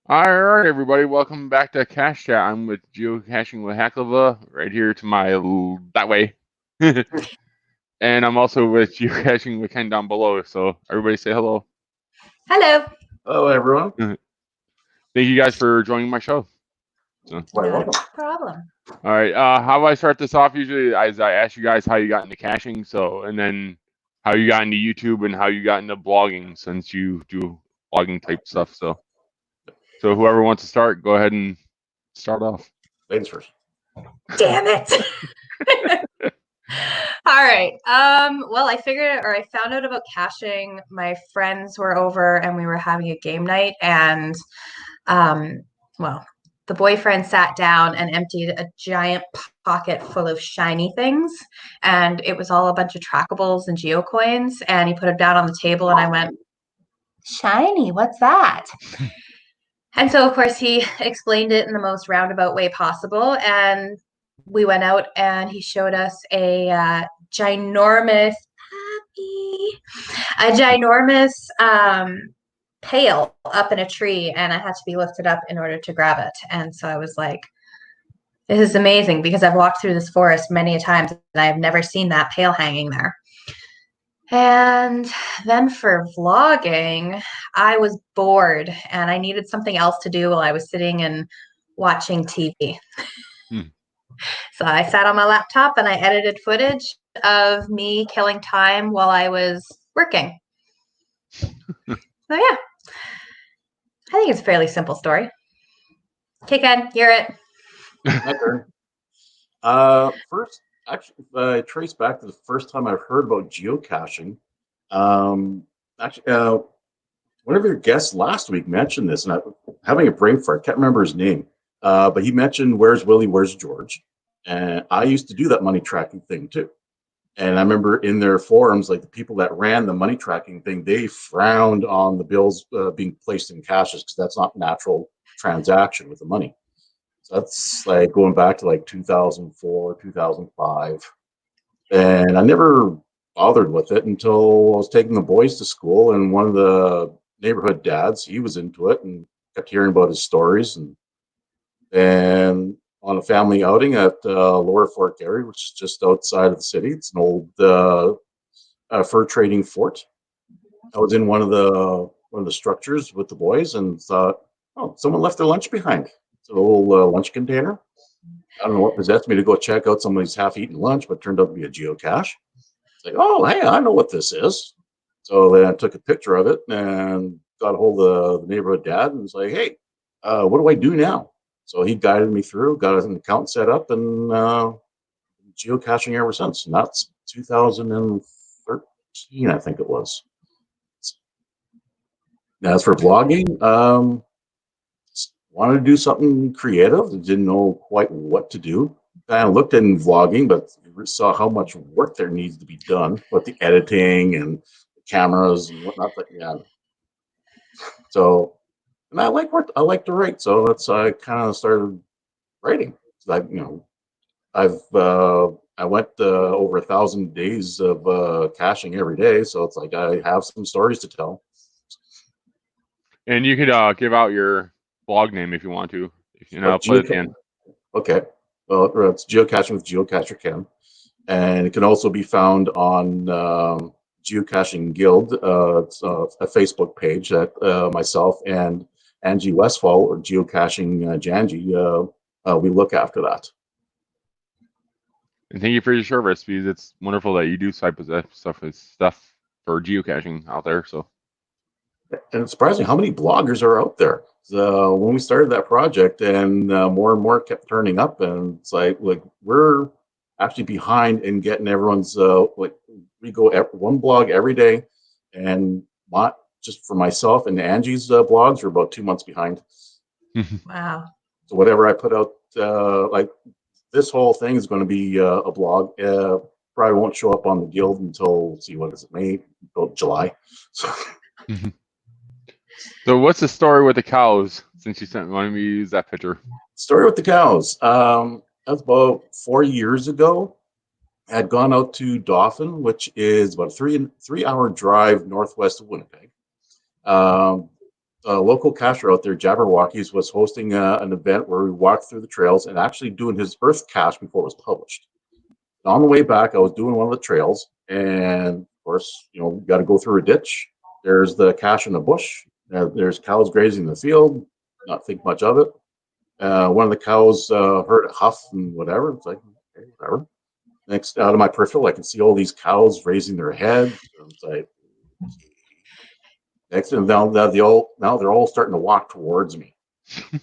All right, everybody, welcome back to Cache Chat. I'm with Geocaching with Hakliva, right here to my that way, and I'm also with Geocaching with Ken down below. So everybody, say hello. Hello. Hello, everyone. Thank you guys for joining my show. So, Not a problem. all right, how do I start this off? Usually, as I ask you guys how you got into caching, and then how you got into YouTube and how you got into blogging, since you do blogging type stuff. So whoever wants to start, go ahead and start off. Ladies first. Damn it. All right. Well, I found out about caching. My friends were over and we were having a game night, and the boyfriend sat down and emptied a giant pocket full of shiny things, and it was all a bunch of trackables and geocoins, and he put them down on the table, and I went, "Shiny, what's that?" And so, of course, he explained it in the most roundabout way possible. And we went out and he showed us a ginormous pail up in a tree, and it had to be lifted up in order to grab it. And so I was like, this is amazing, because I've walked through this forest many times and I've never seen that pail hanging there. And then for vlogging, I was bored and I needed something else to do while I was sitting and watching TV. So I sat on my laptop and I edited footage of me killing time while I was working. So yeah, I think it's a fairly simple story. Okay, Ken, hear it. My turn. First, actually, if I trace back to the first time I've heard about geocaching, actually, one of your guests last week mentioned this, and I'm having a brain fart. I can't remember his name, but he mentioned "Where's Willie? Where's George?" And I used to do that money tracking thing too. And I remember in their forums, like the people that ran the money tracking thing, they frowned on the bills being placed in caches because that's not natural transaction with the money. So that's like going back to like 2004, 2005. And I never bothered with it until I was taking the boys to school, and one of the neighborhood dads, he was into it and kept hearing about his stories. And on a family outing at Lower Fort Garry, which is just outside of the city, it's an old fur trading fort. I was in one of the structures with the boys and thought, oh, someone left their lunch behind. It's a little lunch container. I don't know what possessed me to go check out somebody's half-eaten lunch, but it turned out to be a geocache. It's like, oh, hey, I know what this is. So then I took a picture of it and got a hold of the neighborhood dad and was like, hey, what do I do now? So he guided me through, got an account set up, and geocaching ever since. And that's 2013, I think it was. As for vlogging, wanted to do something creative. Didn't know quite what to do. Kind of looked in vlogging, but saw how much work there needs to be done with the editing and the cameras and whatnot. But yeah, so and I like to write, so that's I kind of started writing. I I went over 1,000 days of caching every day, so it's like I have some stories to tell. And you could give out your blog name if you want to. I'll put it at the end. Okay. Well, it's Geocaching with GeoCacher Ken. And it can also be found on Geocaching Guild. It's a Facebook page that myself and Angie Westfall, or Geocaching Janji, we look after that. And thank you for your service, because it's wonderful that you do type of stuff for geocaching out there. So, and it's surprising how many bloggers are out there. So when we started that project, and more kept turning up, and it's like we're actually behind in getting everyone's we go one blog every day, and just for myself and Angie's blogs are about 2 months behind. Wow. So whatever I put out, like this whole thing is going to be a blog. Probably won't show up on the guild until, let's see, what is it, May, July. So. So what's the story with the cows, since you wanted me to use that picture? Story with the cows. That was about 4 years ago. I had gone out to Dauphin, which is about a 3-hour drive northwest of Winnipeg. Thought a local cacher out there, Jabberwockies, was hosting an event where we walked through the trails and actually doing his Earth cache before it was published. And on the way back, I was doing one of the trails, and of course, you got to go through a ditch. There's the cache in the bush. There's cows grazing in the field. Not think much of it. One of the cows heard a huff and whatever. It's like, okay, whatever. Next, out of my peripheral, I can see all these cows raising their heads. It's like, next, and now they're all starting to walk towards me.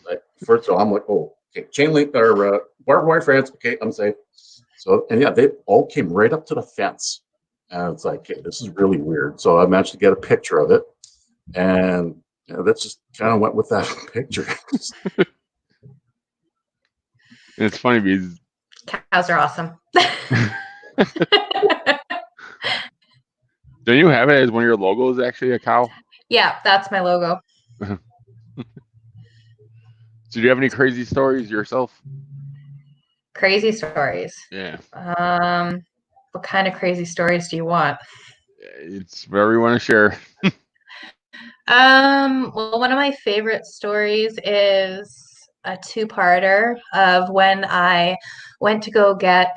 Like, first of all, I'm like, oh, okay, chain link or barbed wire fence. Okay, I'm safe. So, and yeah, they all came right up to the fence, and it's like, okay, this is really weird. So I managed to get a picture of it, and that's just kind of went with that picture. It's funny because Cows are awesome. don't you have it as one of your logos actually a cow? Yeah, that's my logo. So do you have any crazy stories yourself? Crazy stories. Yeah. What kind of crazy stories do you want? It's whatever you want to share. Well, one of my favorite stories is a two-parter of when I went to go get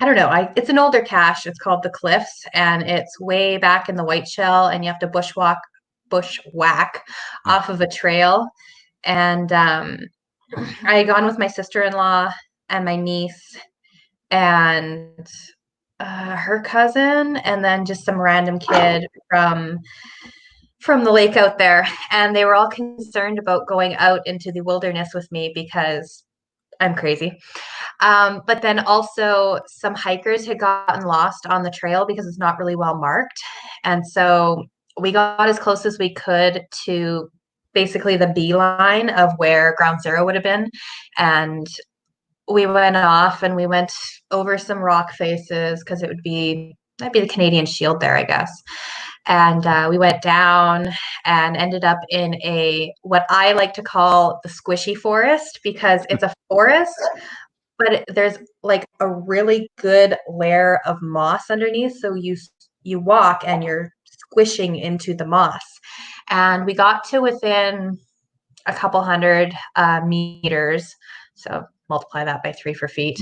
I don't know, it's an older cache. It's called the Cliffs, and it's way back in the Whiteshell, and you have to bushwhack off of a trail. And I had gone with my sister-in-law and my niece and her cousin, and then just some random kid from the lake out there. And they were all concerned about going out into the wilderness with me because I'm crazy. But then also some hikers had gotten lost on the trail because it's not really well marked. And so we got as close as we could to basically the beeline of where ground zero would have been. And we went off and we went over some rock faces because that'd be the Canadian Shield there, I guess. And we went down and ended up in what I like to call the squishy forest, because it's a forest, but there's like a really good layer of moss underneath. So you walk and you're squishing into the moss. And we got to within a couple hundred meters. So multiply that by 3 for feet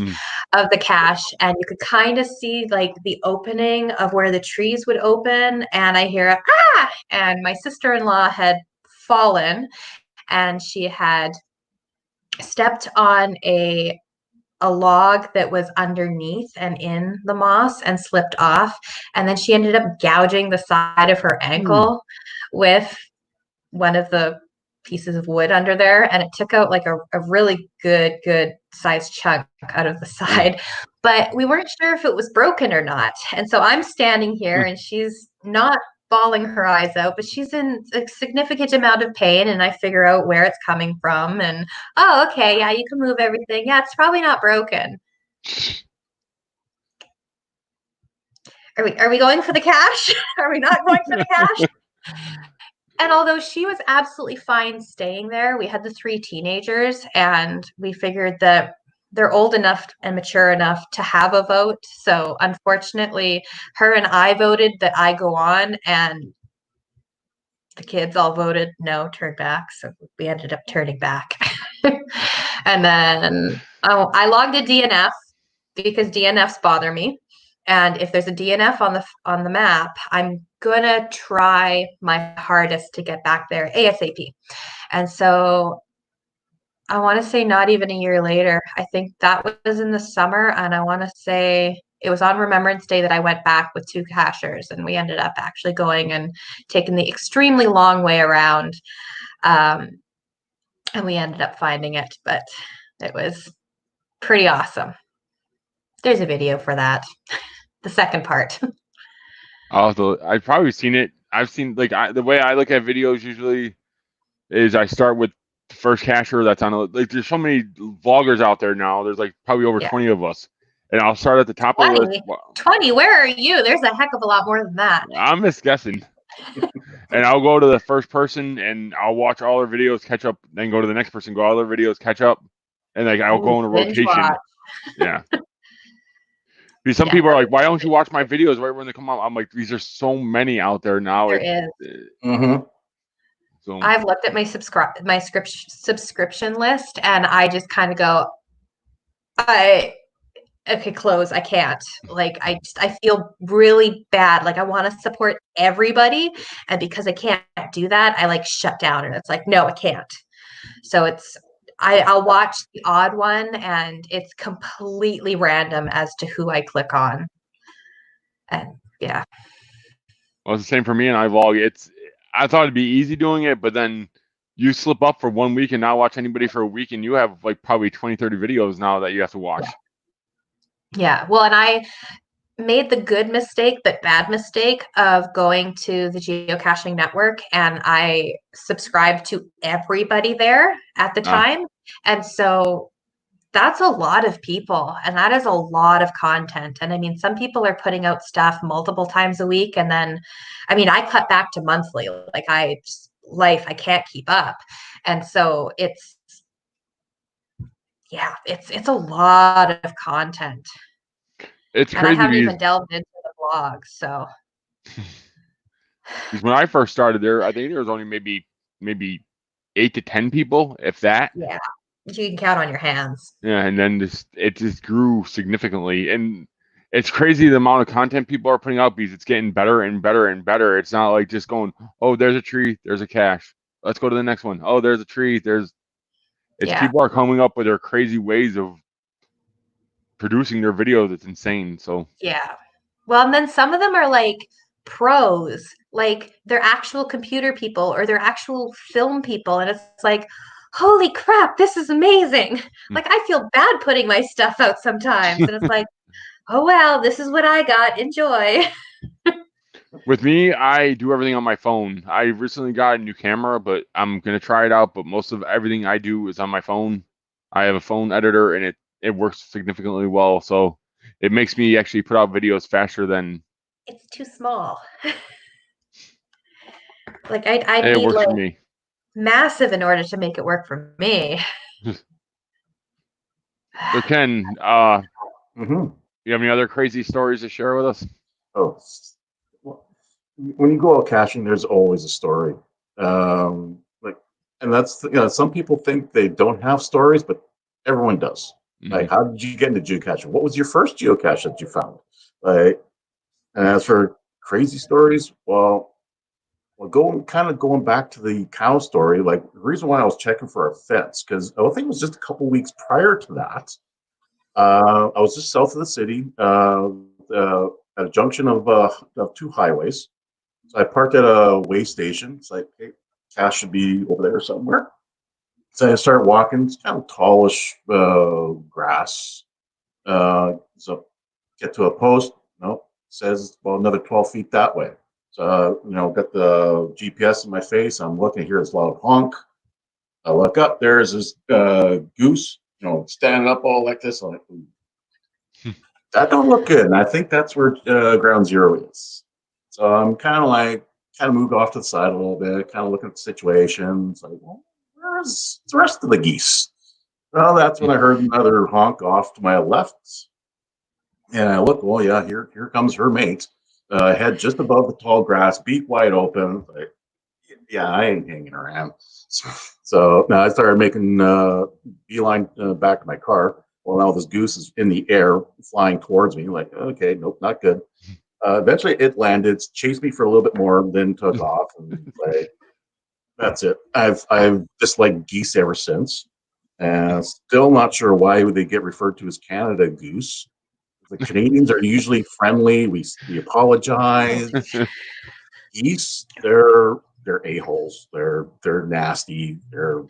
of the cache. And you could kind of see like the opening of where the trees would open. And I hear, ah! And my sister-in-law had fallen, and she had stepped on a log that was underneath and in the moss and slipped off. And then she ended up gouging the side of her ankle with one of the pieces of wood under there, and it took out like a really good sized chunk out of the side, but we weren't sure if it was broken or not. And so I'm standing here and she's not bawling her eyes out, but she's in a significant amount of pain, and I figure out where it's coming from, and oh, okay, yeah, you can move everything. Yeah, it's probably not broken. Are we going for the cash? Are we not going for the cash? And although she was absolutely fine staying there, we had the 3 teenagers, and we figured that they're old enough and mature enough to have a vote. So unfortunately, her and I voted that I go on, and the kids all voted no, turn back. So we ended up turning back. And then I logged a DNF because DNFs bother me. And if there's a DNF on the map, I'm gonna try my hardest to get back there ASAP. And so I want to say not even a year later, I think that was in the summer, and I want to say it was on Remembrance Day that I went back with 2 cachers, and we ended up actually going and taking the extremely long way around, and we ended up finding it, but it was pretty awesome. There's a video for that. The second part. Also, I've probably seen it. I've seen the way I look at videos usually is I start with the first cacher that's on there's so many vloggers out there now. There's like probably over 20 of us. And I'll start at the top 20, of the list. 20, where are you? There's a heck of a lot more than that. I'm just guessing. And I'll go to the first person and I'll watch all their videos, catch up, then go to the next person, go all their videos, catch up. And like I'll go in a rotation. Yeah. Because some people are like, why don't you watch my videos right when they come out? I'm like, these are so many out there now. There is. So I've looked at my subscription list, and I just kind of go, okay, close. I can't. Like, I feel really bad. Like, I want to support everybody, and because I can't do that, I like shut down, and it's like, no, I can't. So I'll watch the odd one, and it's completely random as to who I click on. And yeah. well, it's the same for me, and I vlog. I thought it'd be easy doing it, but then you slip up for 1 week and not watch anybody for a week, and you have like probably 20, 30 videos now that you have to watch. Yeah. Well, and I made the good mistake, but bad mistake of going to the Geocaching Network, and I subscribed to everybody there at the time. And so that's a lot of people, and that is a lot of content. And I mean, some people are putting out stuff multiple times a week. And then, I mean, I cut back to monthly, like I can't keep up. And so it's a lot of content. It's And I crazy haven't because even delved into the blog. So when I first started there, I think there was only maybe 8 to 10 people, if that. yeah, you can count on your hands. Yeah, and then it just grew significantly, and it's crazy the amount of content people are putting out because it's getting better and better and better. It's not like just going, oh, there's a tree, there's a cache, let's go to the next one. Oh, there's a tree, people are coming up with their crazy ways of producing their videos. It's insane. So yeah. Well, and then some of them are like pros, like they're actual computer people or they're actual film people. And it's like, holy crap, this is amazing. Like, I feel bad putting my stuff out sometimes. And it's like, oh, well, this is what I got. Enjoy. with me, I do everything on my phone. I recently got a new camera, but I'm gonna try it out. But most of everything I do is on my phone. I have a phone editor, and it works significantly well. So it makes me actually put out videos faster than. It's too small. Like, I It need works like for me. massive in order to make it work for me. So Ken, Mhm. you have any other crazy stories to share with us? Oh, well, when you go out caching, there's always a story. Like, and that's some people think they don't have stories, but everyone does. Like, how did you get into geocaching? What was your first geocache that you found? Like, and as for crazy stories, well, going back to the cow story, like the reason why I was checking for a fence, because I think it was just a couple weeks prior to that. I was just south of the city, at a junction of two highways. So I parked at a way station. It's like, hey, cache should be over there somewhere. So I start walking. It's kind of tallish grass. So get to a post. Nope. Says, well, another 12 feet that way. So, got the GPS in my face. I'm looking, hear this loud honk. I look up, there's this goose, standing up all like this. I'm like, that don't look good. And I think that's where ground zero is. So I'm kind of moved off to the side a little bit, kind of looking at the situation. It's like, well, where's the rest of the geese? Well, that's when I heard another honk off to my left. And I look, well, yeah, here comes her mate. Head just above the tall grass, beak wide open. Like, yeah, I ain't hanging around. So now I started making beeline back to my car. Well, now this goose is in the air, flying towards me. Like, okay, nope, not good. Eventually, it landed, chased me for a little bit more, then took off. And like, that's it. I've disliked geese ever since, and still not sure why they get referred to as Canada goose. The Canadians are usually friendly. We apologize. Geese, they're a-holes. They're nasty. They're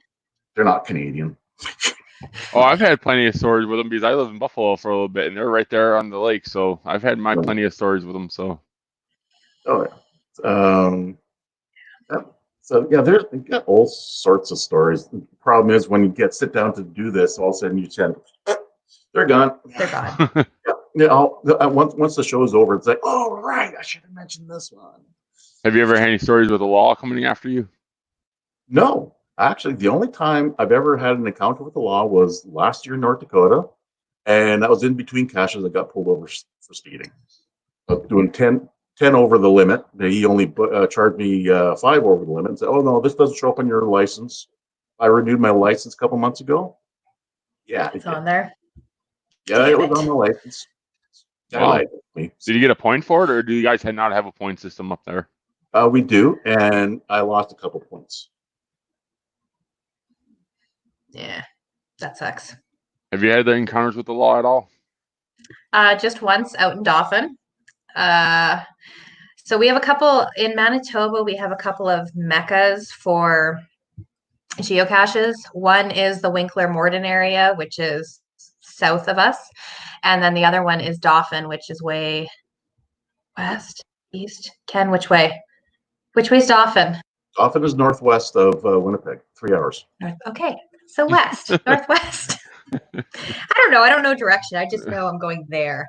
not Canadian. Oh, I've had plenty of stories with them because I live in Buffalo for a little bit, and they're right there on the lake. So I've had my plenty of stories with them. So, oh yeah. So yeah, you got all sorts of stories. The problem is when you sit down to do this, all of a sudden you said, they're gone. They're gone. Once the show is over, it's like, oh right, I should have mentioned this one. Have you ever had any stories with the law coming after you? No, actually, the only time I've ever had an encounter with the law was last year in North Dakota, and that was in between caches. I got pulled over for speeding, doing 10 10 over the limit. He only charged me 5 over the limit and said, oh, no, this doesn't show up on your license. I renewed my license a couple months ago. Yeah. It's on there. Yeah, it was on the license. Wow. Did you get a point for it, or do you guys not have a point system up there? We do, and I lost a couple points. Yeah, that sucks. Have you had the encounters with the law at all? Just once out in Dauphin. So we have a couple in Manitoba. We have a couple of meccas for geocaches. One is the Winkler-Morden area, which is south of us. And then the other one is Dauphin, which is way west, east. Ken, which way? Which way's Dauphin? Dauphin is northwest of Winnipeg, 3 hours. Okay, so west, northwest. I don't know. I don't know direction. I just know I'm going there.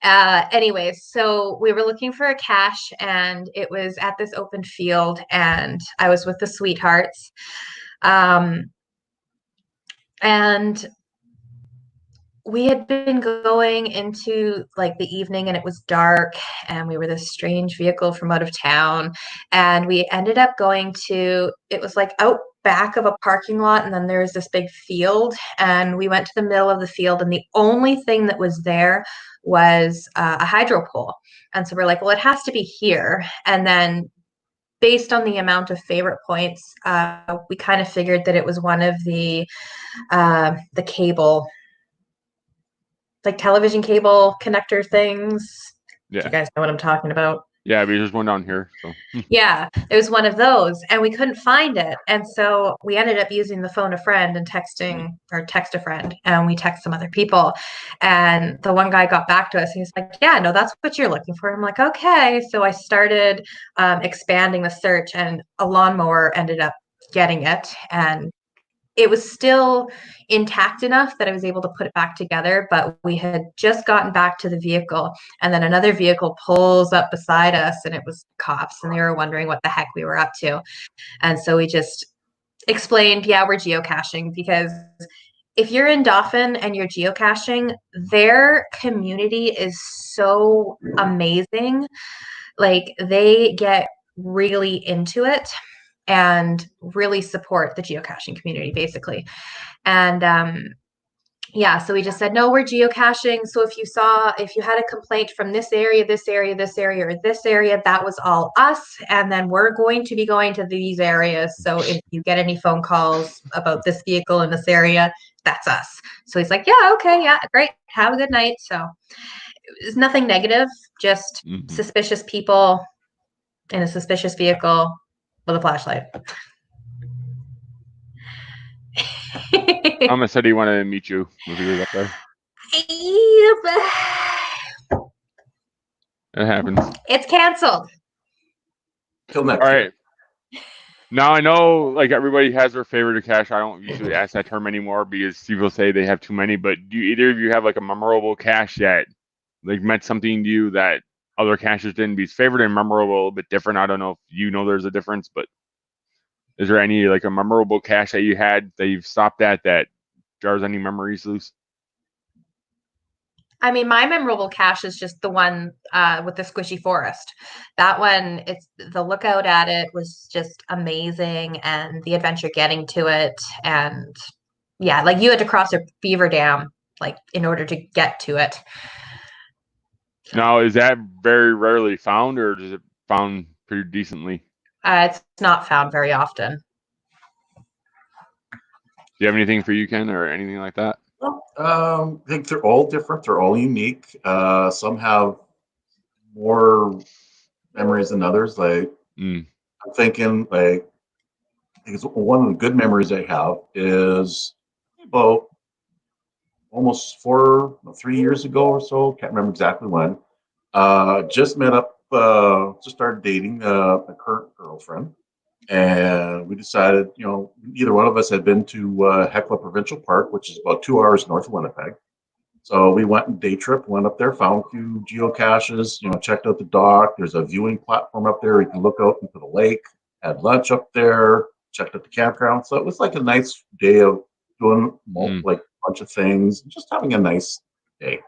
Anyways, so we were looking for a cache, and it was at this open field, and I was with the sweethearts. And we had been going into like the evening, and it was dark, and we were this strange vehicle from out of town, and we ended up going to, it was like out back of a parking lot, and then there was this big field, and we went to the middle of the field, and the only thing that was there was a hydro pole. And so we're like, well, it has to be here. And then based on the amount of favorite points, we kind of figured that it was one of the cable, like television cable connector things. Yeah. Do you guys know what I'm talking about? Yeah, but there's one down here. So. Yeah, it was one of those, and we couldn't find it. And so we ended up using the phone a friend and texting, or text a friend, and we text some other people. And the one guy got back to us. He's like, yeah, no, that's what you're looking for. I'm like, okay. So I started expanding the search, and a lawnmower ended up getting it. And it was still intact enough that I was able to put it back together, but we had just gotten back to the vehicle, and then another vehicle pulls up beside us, and it was cops, and they were wondering what the heck we were up to. And so we just explained, yeah, we're geocaching, because if you're in Dauphin and you're geocaching, their community is so amazing. Like, they get really into it and really support the geocaching community, basically. And yeah, so we just said, no, we're geocaching. So if you had a complaint from this area, this area, this area, or this area, that was all us. And then we're going to be going to these areas. So if you get any phone calls about this vehicle in this area, that's us. So he's like, yeah, okay, yeah, great. Have a good night. So it was nothing negative, just suspicious people in a suspicious vehicle with a flashlight. Thomas said he wanted to meet you if he was up there. It happens. It's canceled. Till next All year. right. Now I know, like, everybody has their favorite cache. I don't usually ask that term anymore because people say they have too many. But do either of you have like a memorable cache that like meant something to you that other caches didn't? Be favorite and memorable a little bit different. I don't know if you know there's a difference, but is there any like a memorable cache that you had that you've stopped at that jars any memories loose? I mean, my memorable cache is just the one with the squishy forest. That one, it's the lookout at it was just amazing, and the adventure getting to it, and yeah, like you had to cross a beaver dam like in order to get to it. Now, is that very rarely found, or is it found pretty decently? It's not found very often. Do you have anything for you, Ken, or anything like that? I think they're all different. They're all unique. Some have more memories than others. Like I'm thinking, like I think it's one of the good memories I have is about almost 3 years ago or so. Can't remember exactly when. Just met up. Just started dating a current girlfriend. And we decided, either one of us had been to Hakliva Provincial Park, which is about 2 hours north of Winnipeg. So we went and day trip, went up there, found a few geocaches, checked out the dock. There's a viewing platform up there. You can look out into the lake, had lunch up there, checked out the campground. So it was like a nice day of doing like a bunch of things, just having a nice day.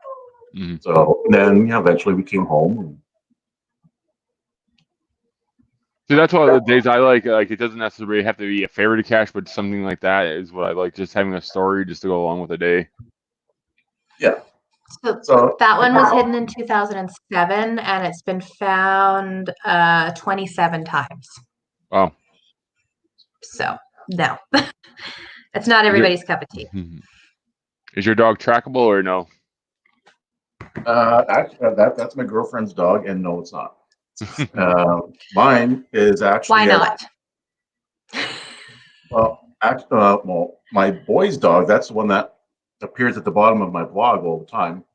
So and then eventually we came home and See, that's one of the days I like. Like, it doesn't necessarily have to be a favorite cache, but something like that is what I like. Just having a story just to go along with the day. Yeah. So that one was hidden in 2007, and it's been found 27 times. Wow. So no, it's not everybody's cup of tea. Is your dog trackable or no? Actually, that's my girlfriend's dog, and no, it's not. Mine is actually. Why not? Well, my boy's dog, that's the one that appears at the bottom of my blog all the time,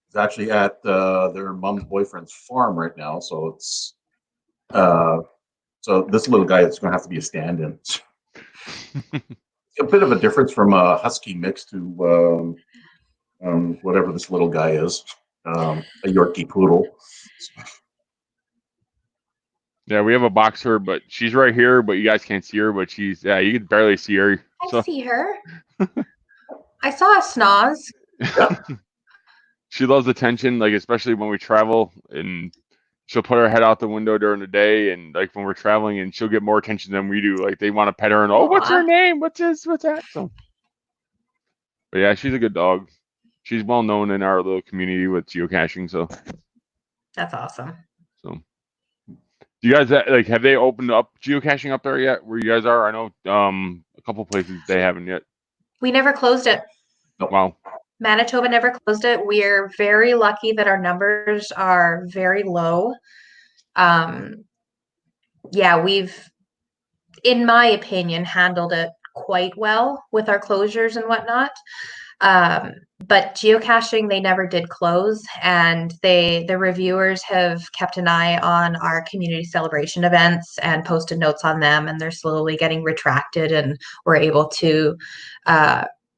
is actually at their mom's boyfriend's farm right now. So it's so this little guy is going to have to be a stand-in. A bit of a difference from a husky mix to whatever this little guy is, a Yorkie Poodle. Yeah, we have a boxer, but she's right here, but you guys can't see her. But she's you can barely see her. I see her. I saw a snaz. Yeah. She loves attention, like especially when we travel, and she'll put her head out the window during the day, and like when we're traveling, and she'll get more attention than we do. Like they want to pet her and what's her name? What's this? What's that? So, but yeah, she's a good dog. She's well known in our little community with geocaching. So that's awesome. So, do you guys like have they opened up geocaching up there yet? Where you guys are? I know a couple places they haven't yet. We never closed it. Wow. Manitoba never closed it. We're very lucky that our numbers are very low. Yeah, we've, in my opinion, handled it quite well with our closures and whatnot. But geocaching, they never did close, and the reviewers have kept an eye on our community celebration events and posted notes on them, and they're slowly getting retracted, and we're able to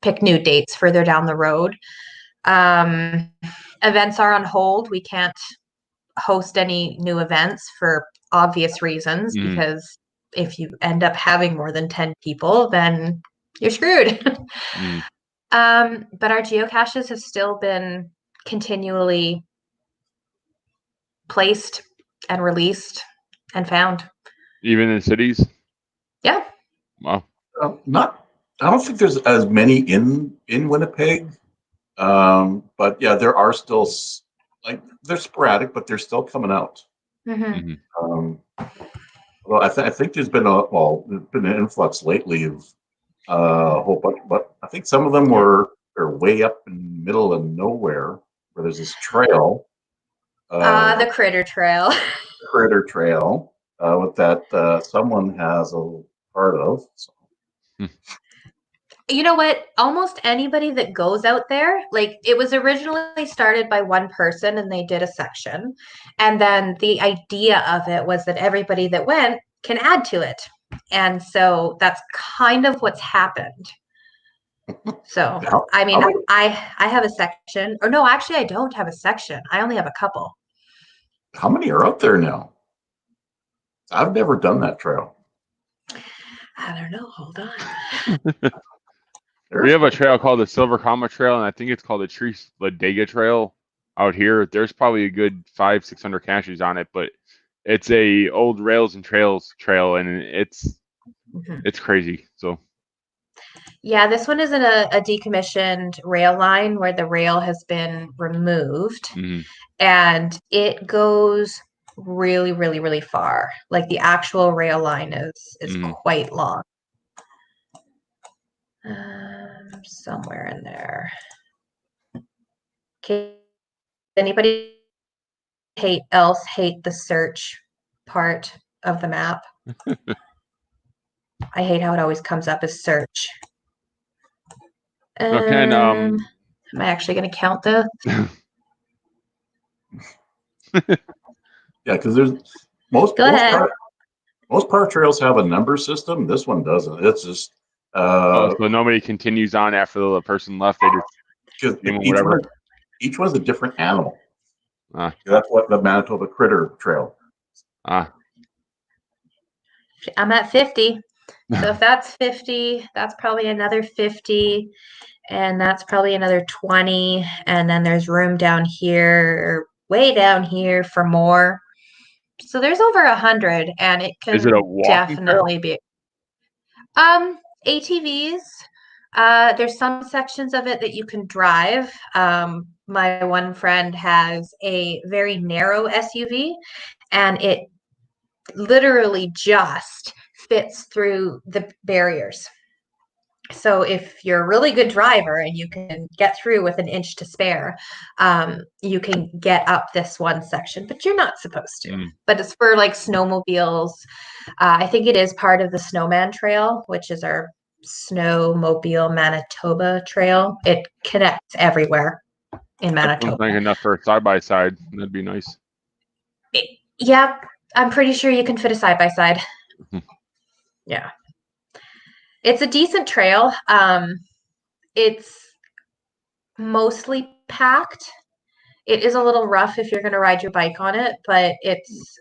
pick new dates further down the road. Events are on hold. We can't host any new events for obvious reasons, because if you end up having more than 10 people, then you're screwed. But our geocaches have still been continually placed and released and found. Even in cities? Yeah. Wow. I don't think there's as many in Winnipeg. But yeah, there are still, like, they're sporadic, but they're still coming out. Well, I think there's been an influx lately of a whole bunch, but I think some of them are way up in the middle of nowhere where there's this trail. The Critter Trail. Critter Trail, with that someone has a part of. So. You know what? Almost anybody that goes out there, like, it was originally started by one person and they did a section. And then the idea of it was that everybody that went can add to it. And so that's kind of what's happened. So, I mean, I have a section. Or no, actually, I don't have a section. I only have a couple. How many are out there now? I've never done that trail. I don't know. Hold on. We have a trail called the Silver Comet Trail, and I think it's called the Tree Ladega Trail out here. There's probably a good 500-600 caches on it, but it's a old rails and trails trail, and it's crazy. So yeah, this one isn't a decommissioned rail line where the rail has been removed, and it goes really, really, really far. Like, the actual rail line is quite long. Somewhere in there. Okay. Anybody else hate the search part of the map? I hate how it always comes up as search. Ken, am I actually going to count this? Yeah, because there's most park trails have a number system. This one doesn't. It's just so nobody continues on after the person left. They just whatever. Each one's a different animal. That's what the Manitoba Critter Trail. I'm at 50. So if that's 50, that's probably another 50, and that's probably another 20, and then there's room down here, way down here, for more. So there's over 100, and it can Is it a walking trail? definitely be ATVs. There's some sections of it that you can drive. My one friend has a very narrow SUV, and it literally just fits through the barriers. So if you're a really good driver and you can get through with an inch to spare, you can get up this one section, but you're not supposed to. But it's for like snowmobiles. I think it is part of the Snowman Trail, which is our Snowmobile Manitoba Trail. It connects everywhere in That sounds Manitoba. like enough for a side-by-side. That'd be nice. Yeah, I'm pretty sure you can fit a side-by-side. Yeah. It's a decent trail. It's mostly packed. It is a little rough if you're going to ride your bike on it, but it's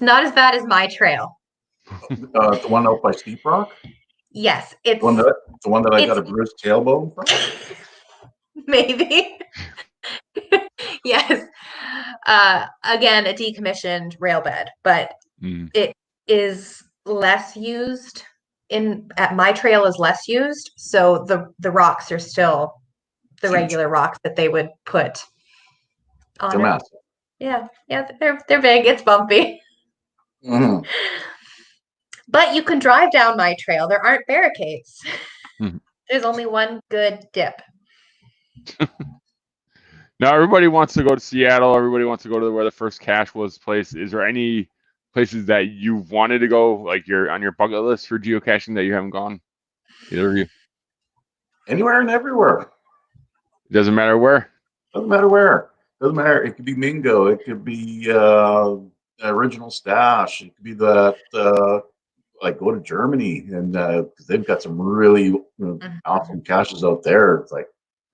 not as bad as my trail. The one out by Steep Rock? Yes, it's the one that I got a bruised tailbone from? Maybe. Yes. Again, a decommissioned rail bed, but it is less used. At my trail is less used, so the rocks are still the regular rocks that they would put on it. Yeah, they're big. It's bumpy. Mm-hmm. But you can drive down my trail. There aren't barricades. There's only one good dip. Now everybody wants to go to Seattle. Everybody wants to go to where the first cache was placed. Is there any places that you've wanted to go, like you're on your bucket list for geocaching that you haven't gone? Either of you? Anywhere and everywhere. It doesn't matter where. Doesn't matter where. Doesn't matter. It could be Mingo. It could be original stash. It could be that like go to Germany and because they've got some really awesome caches out there. It's like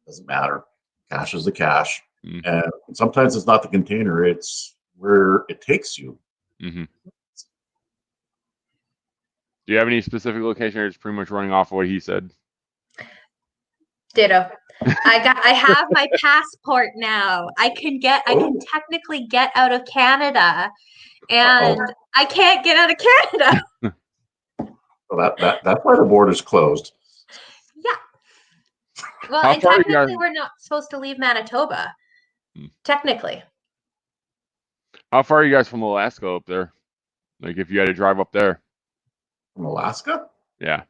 doesn't matter. Cache is a cache, and sometimes it's not the container; it's where it takes you. Do you have any specific location, or just pretty much running off of what he said? Ditto. I have my passport now. I can technically get out of Canada, and I can't get out of Canada. Well, that's why the border's closed. Yeah. Well, and technically we're not supposed to leave Manitoba. Technically. How far are you guys from Alaska up there? Like if you had to drive up there. From Alaska? Yeah.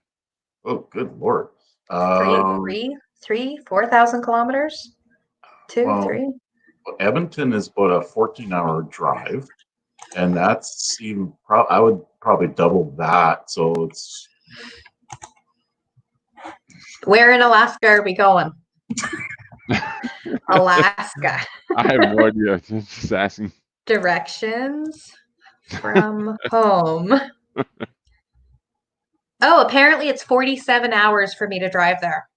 Oh, good Lord. 4,000 kilometers? 3? Well, Edmonton is about a 14-hour drive. And that's even, I would probably double that. So it's. Where in Alaska are we going? Alaska. I have no idea. Just asking. Directions from home. Oh, apparently it's 47 hours for me to drive there.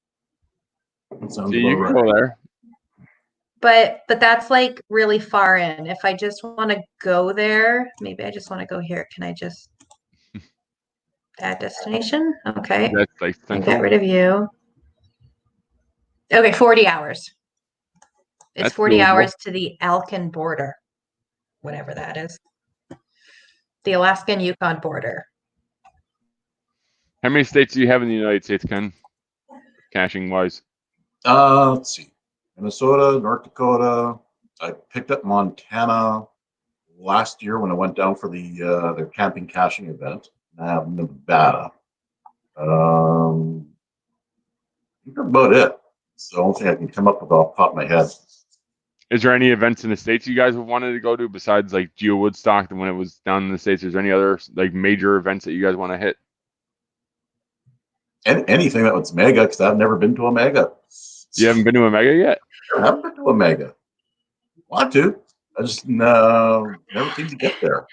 So you can go there. But that's like really far in. If I just want to go there, maybe I just want to go here. Can I just add destination? Okay. That's like get rid of you. Okay, 40 hours. It's That's 40 doable. hours to the Alcan border, whatever that is. The Alaskan Yukon border. How many states do you have in the United States, Ken? Caching wise? Let's see. Minnesota, North Dakota. I picked up Montana last year when I went down for their camping caching event. I have Nevada. I think that's about it. It's the only thing I can come up with off the top of my head. Is there any events in the States you guys have wanted to go to besides like Geo Woodstock and when it was down in the States? Is there any other like major events that you guys want to hit? Anything that was mega, because I've never been to a mega. You haven't been to a mega yet? I haven't been to a mega. Want to? I just never seem to get there.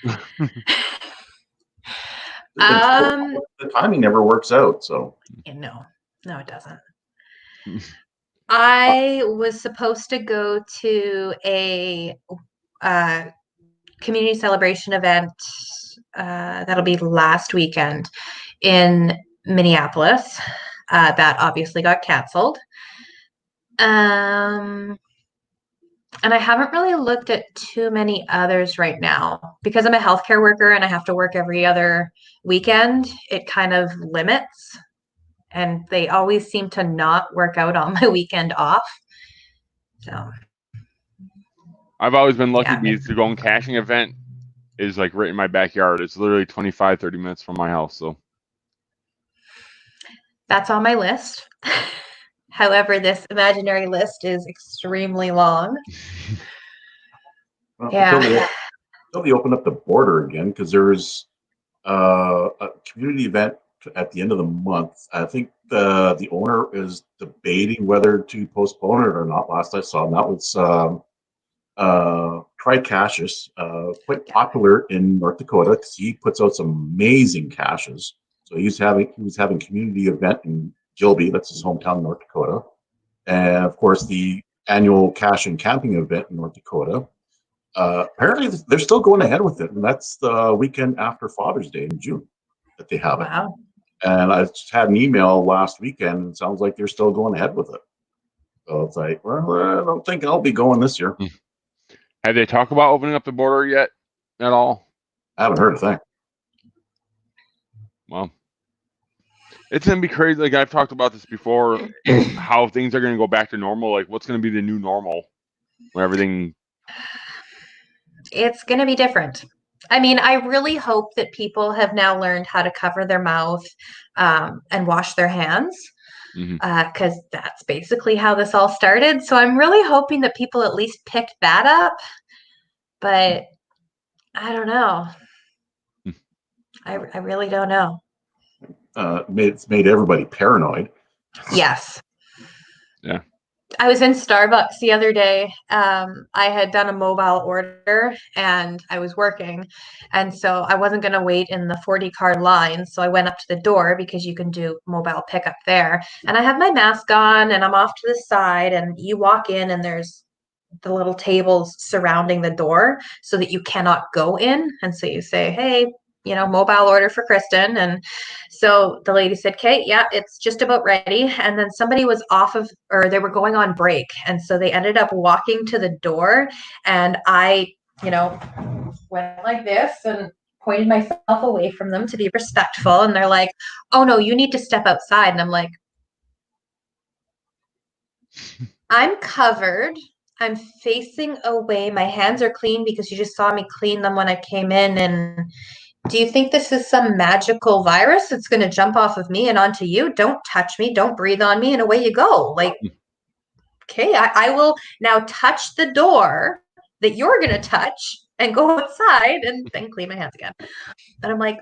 The timing never works out. So no, it doesn't. I was supposed to go to a community celebration event that'll be last weekend in Minneapolis. That obviously got canceled. And I haven't really looked at too many others right now because I'm a healthcare worker and I have to work every other weekend. It kind of limits, and they always seem to not work out on my weekend off. So I've always been lucky yeah, because the going caching event is like right in my backyard. It's literally 25, 30 minutes from my house. So that's on my list. However, this imaginary list is extremely long. Well, Yeah. until they open up the border again, because there's a community event at the end of the month. I think the owner is debating whether to postpone it or not. Last I saw, and that was Tricaches, quite popular in North Dakota because he puts out some amazing caches. So he was having community event in Gilby, that's his hometown, North Dakota, and of course the annual cache and camping event in North Dakota. Apparently, they're still going ahead with it, and that's the weekend after Father's Day in June that they have it. Wow. And I just had an email last weekend, and it sounds like they're still going ahead with it. So it's like, well, I don't think I'll be going this year. have they talked about opening up the border yet at all? I haven't heard a thing. Well, it's going to be crazy. Like I've talked about this before, how things are going to go back to normal. Like what's going to be the new normal where everything... It's going to be different. I mean, I really hope that people have now learned how to cover their mouth and wash their hands, because that's basically how this all started. So I'm really hoping that people at least picked that up. But I don't know. I really don't know. It's made everybody paranoid. Yes. Yeah. I was in Starbucks the other day. I had done a mobile order and I was working. And so I wasn't going to wait in the 40 card line. So I went up to the door because you can do mobile pickup there. And I have my mask on and I'm off to the side. And you walk in and there's the little tables surrounding the door so that you cannot go in. And so you say, hey, mobile order for Kristen. And so the lady said, okay, yeah, it's just about ready. And then somebody was they were going on break. And so they ended up walking to the door. And I, went like this and pointed myself away from them to be respectful. And they're like, oh no, you need to step outside. And I'm like, I'm covered. I'm facing away. My hands are clean because you just saw me clean them when I came in. And do you think this is some magical virus that's going to jump off of me and onto you? Don't touch me. Don't breathe on me. And away you go. Like, okay, I will now touch the door that you're going to touch and go outside and then clean my hands again. And I'm like,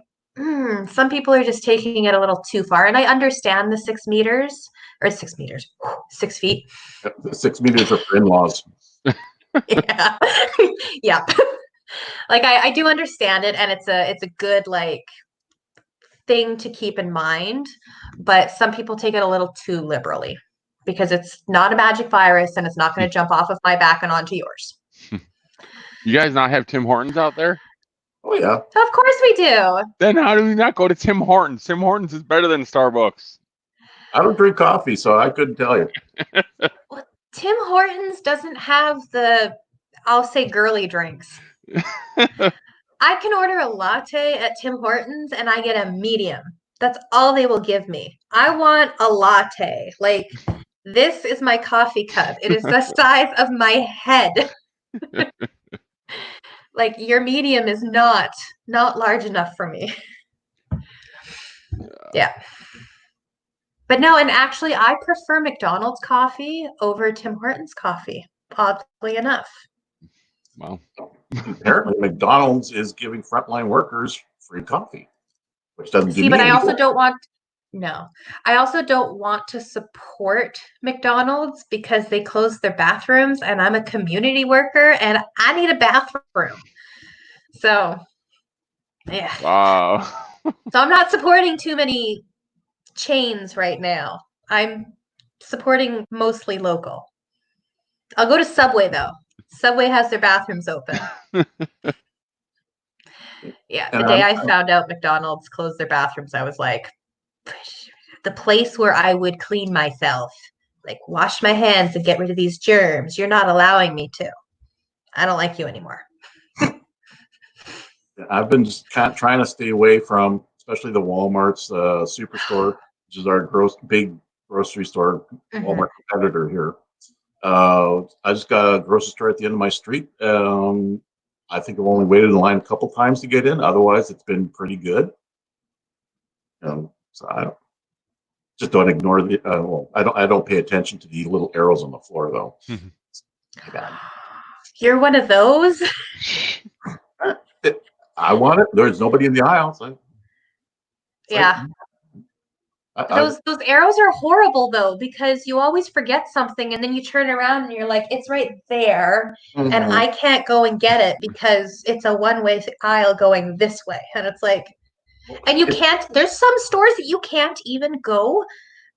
some people are just taking it a little too far. And I understand the 6 meters or 6 meters, 6 feet. 6 meters are for in-laws. Yeah. Yeah. Like I do understand it, and it's a good like thing to keep in mind, but some people take it a little too liberally because it's not a magic virus and it's not going to jump off of my back and onto yours. You guys not have Tim Hortons out there? Oh yeah. Of course we do. Then how do we not go to Tim Hortons? Tim Hortons is better than Starbucks. I don't drink coffee, so I couldn't tell you. Well, Tim Hortons doesn't have I'll say girly drinks. I can order a latte at Tim Hortons and I get a medium. That's all they will give me. I want a latte. Like, this is my coffee cup. It is the size of my head. Like, your medium is not large enough for me. Yeah. But no, and actually I prefer McDonald's coffee over Tim Hortons coffee, oddly enough. Well, apparently McDonald's is giving frontline workers free coffee, which doesn't give me but I also good. don't want I also don't want to support McDonald's because they close their bathrooms and I'm a community worker and I need a bathroom. So, yeah. Wow. So I'm not supporting too many chains right now. I'm supporting mostly local. I'll go to Subway though. Subway has their bathrooms open. Yeah, the day I found out McDonald's closed their bathrooms, I was like, the place where I would clean myself like wash my hands and get rid of these germs. You're not allowing me to. I don't like you anymore. I've been just trying to stay away from, especially the Walmart's Superstore, which is our big grocery store, Walmart competitor here. I just got a grocery store at the end of my street. I think I've only waited in line a couple times to get in. Otherwise, it's been pretty good. So I don't ignore the. Well, I don't pay attention to the little arrows on the floor though. You're one of those. I want it. There's nobody in the aisle. So yeah. Those arrows are horrible though, because you always forget something and then you turn around and you're like, it's right there. And I can't go and get it because it's a one-way aisle going this way. And it's like, and you can't, there's some stores that you can't even go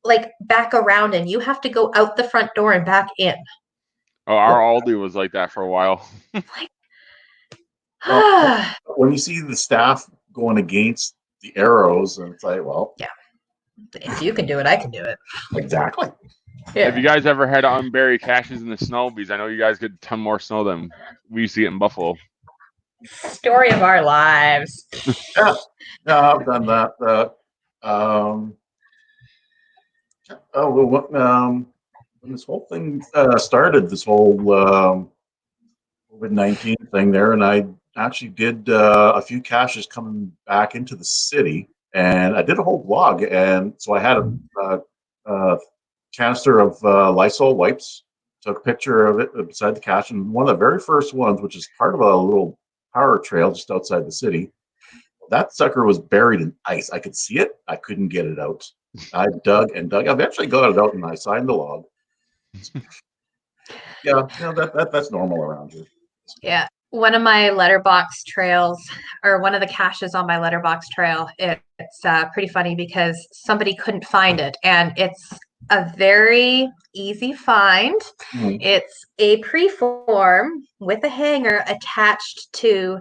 like back around in. You have to go out the front door and back in. Oh, our Aldi was like that for a while. Well, when you see the staff going against the arrows, and it's like, well, yeah, if you can do it, I can do it. Exactly. Yeah. Have you guys ever had to unbury caches in the snow? Because I know you guys get a ton more snow than we used to get in Buffalo. Story of our lives. Yeah, I've done that. When this whole thing started, this whole COVID-19 thing there, and I actually did a few caches coming back into the city, and I did a whole vlog, and so I had a canister of Lysol wipes, took a picture of it beside the cache, and one of the very first ones, which is part of a little power trail just outside the city, that sucker was buried in ice. I could see it. I couldn't get it out. I dug and dug. I eventually got it out, and I signed the log. Yeah, that's normal around here. Yeah. One of my letterbox trails, or one of the caches on my letterbox trail, it's pretty funny because somebody couldn't find it, and it's a very easy find. It's a preform with a hanger attached to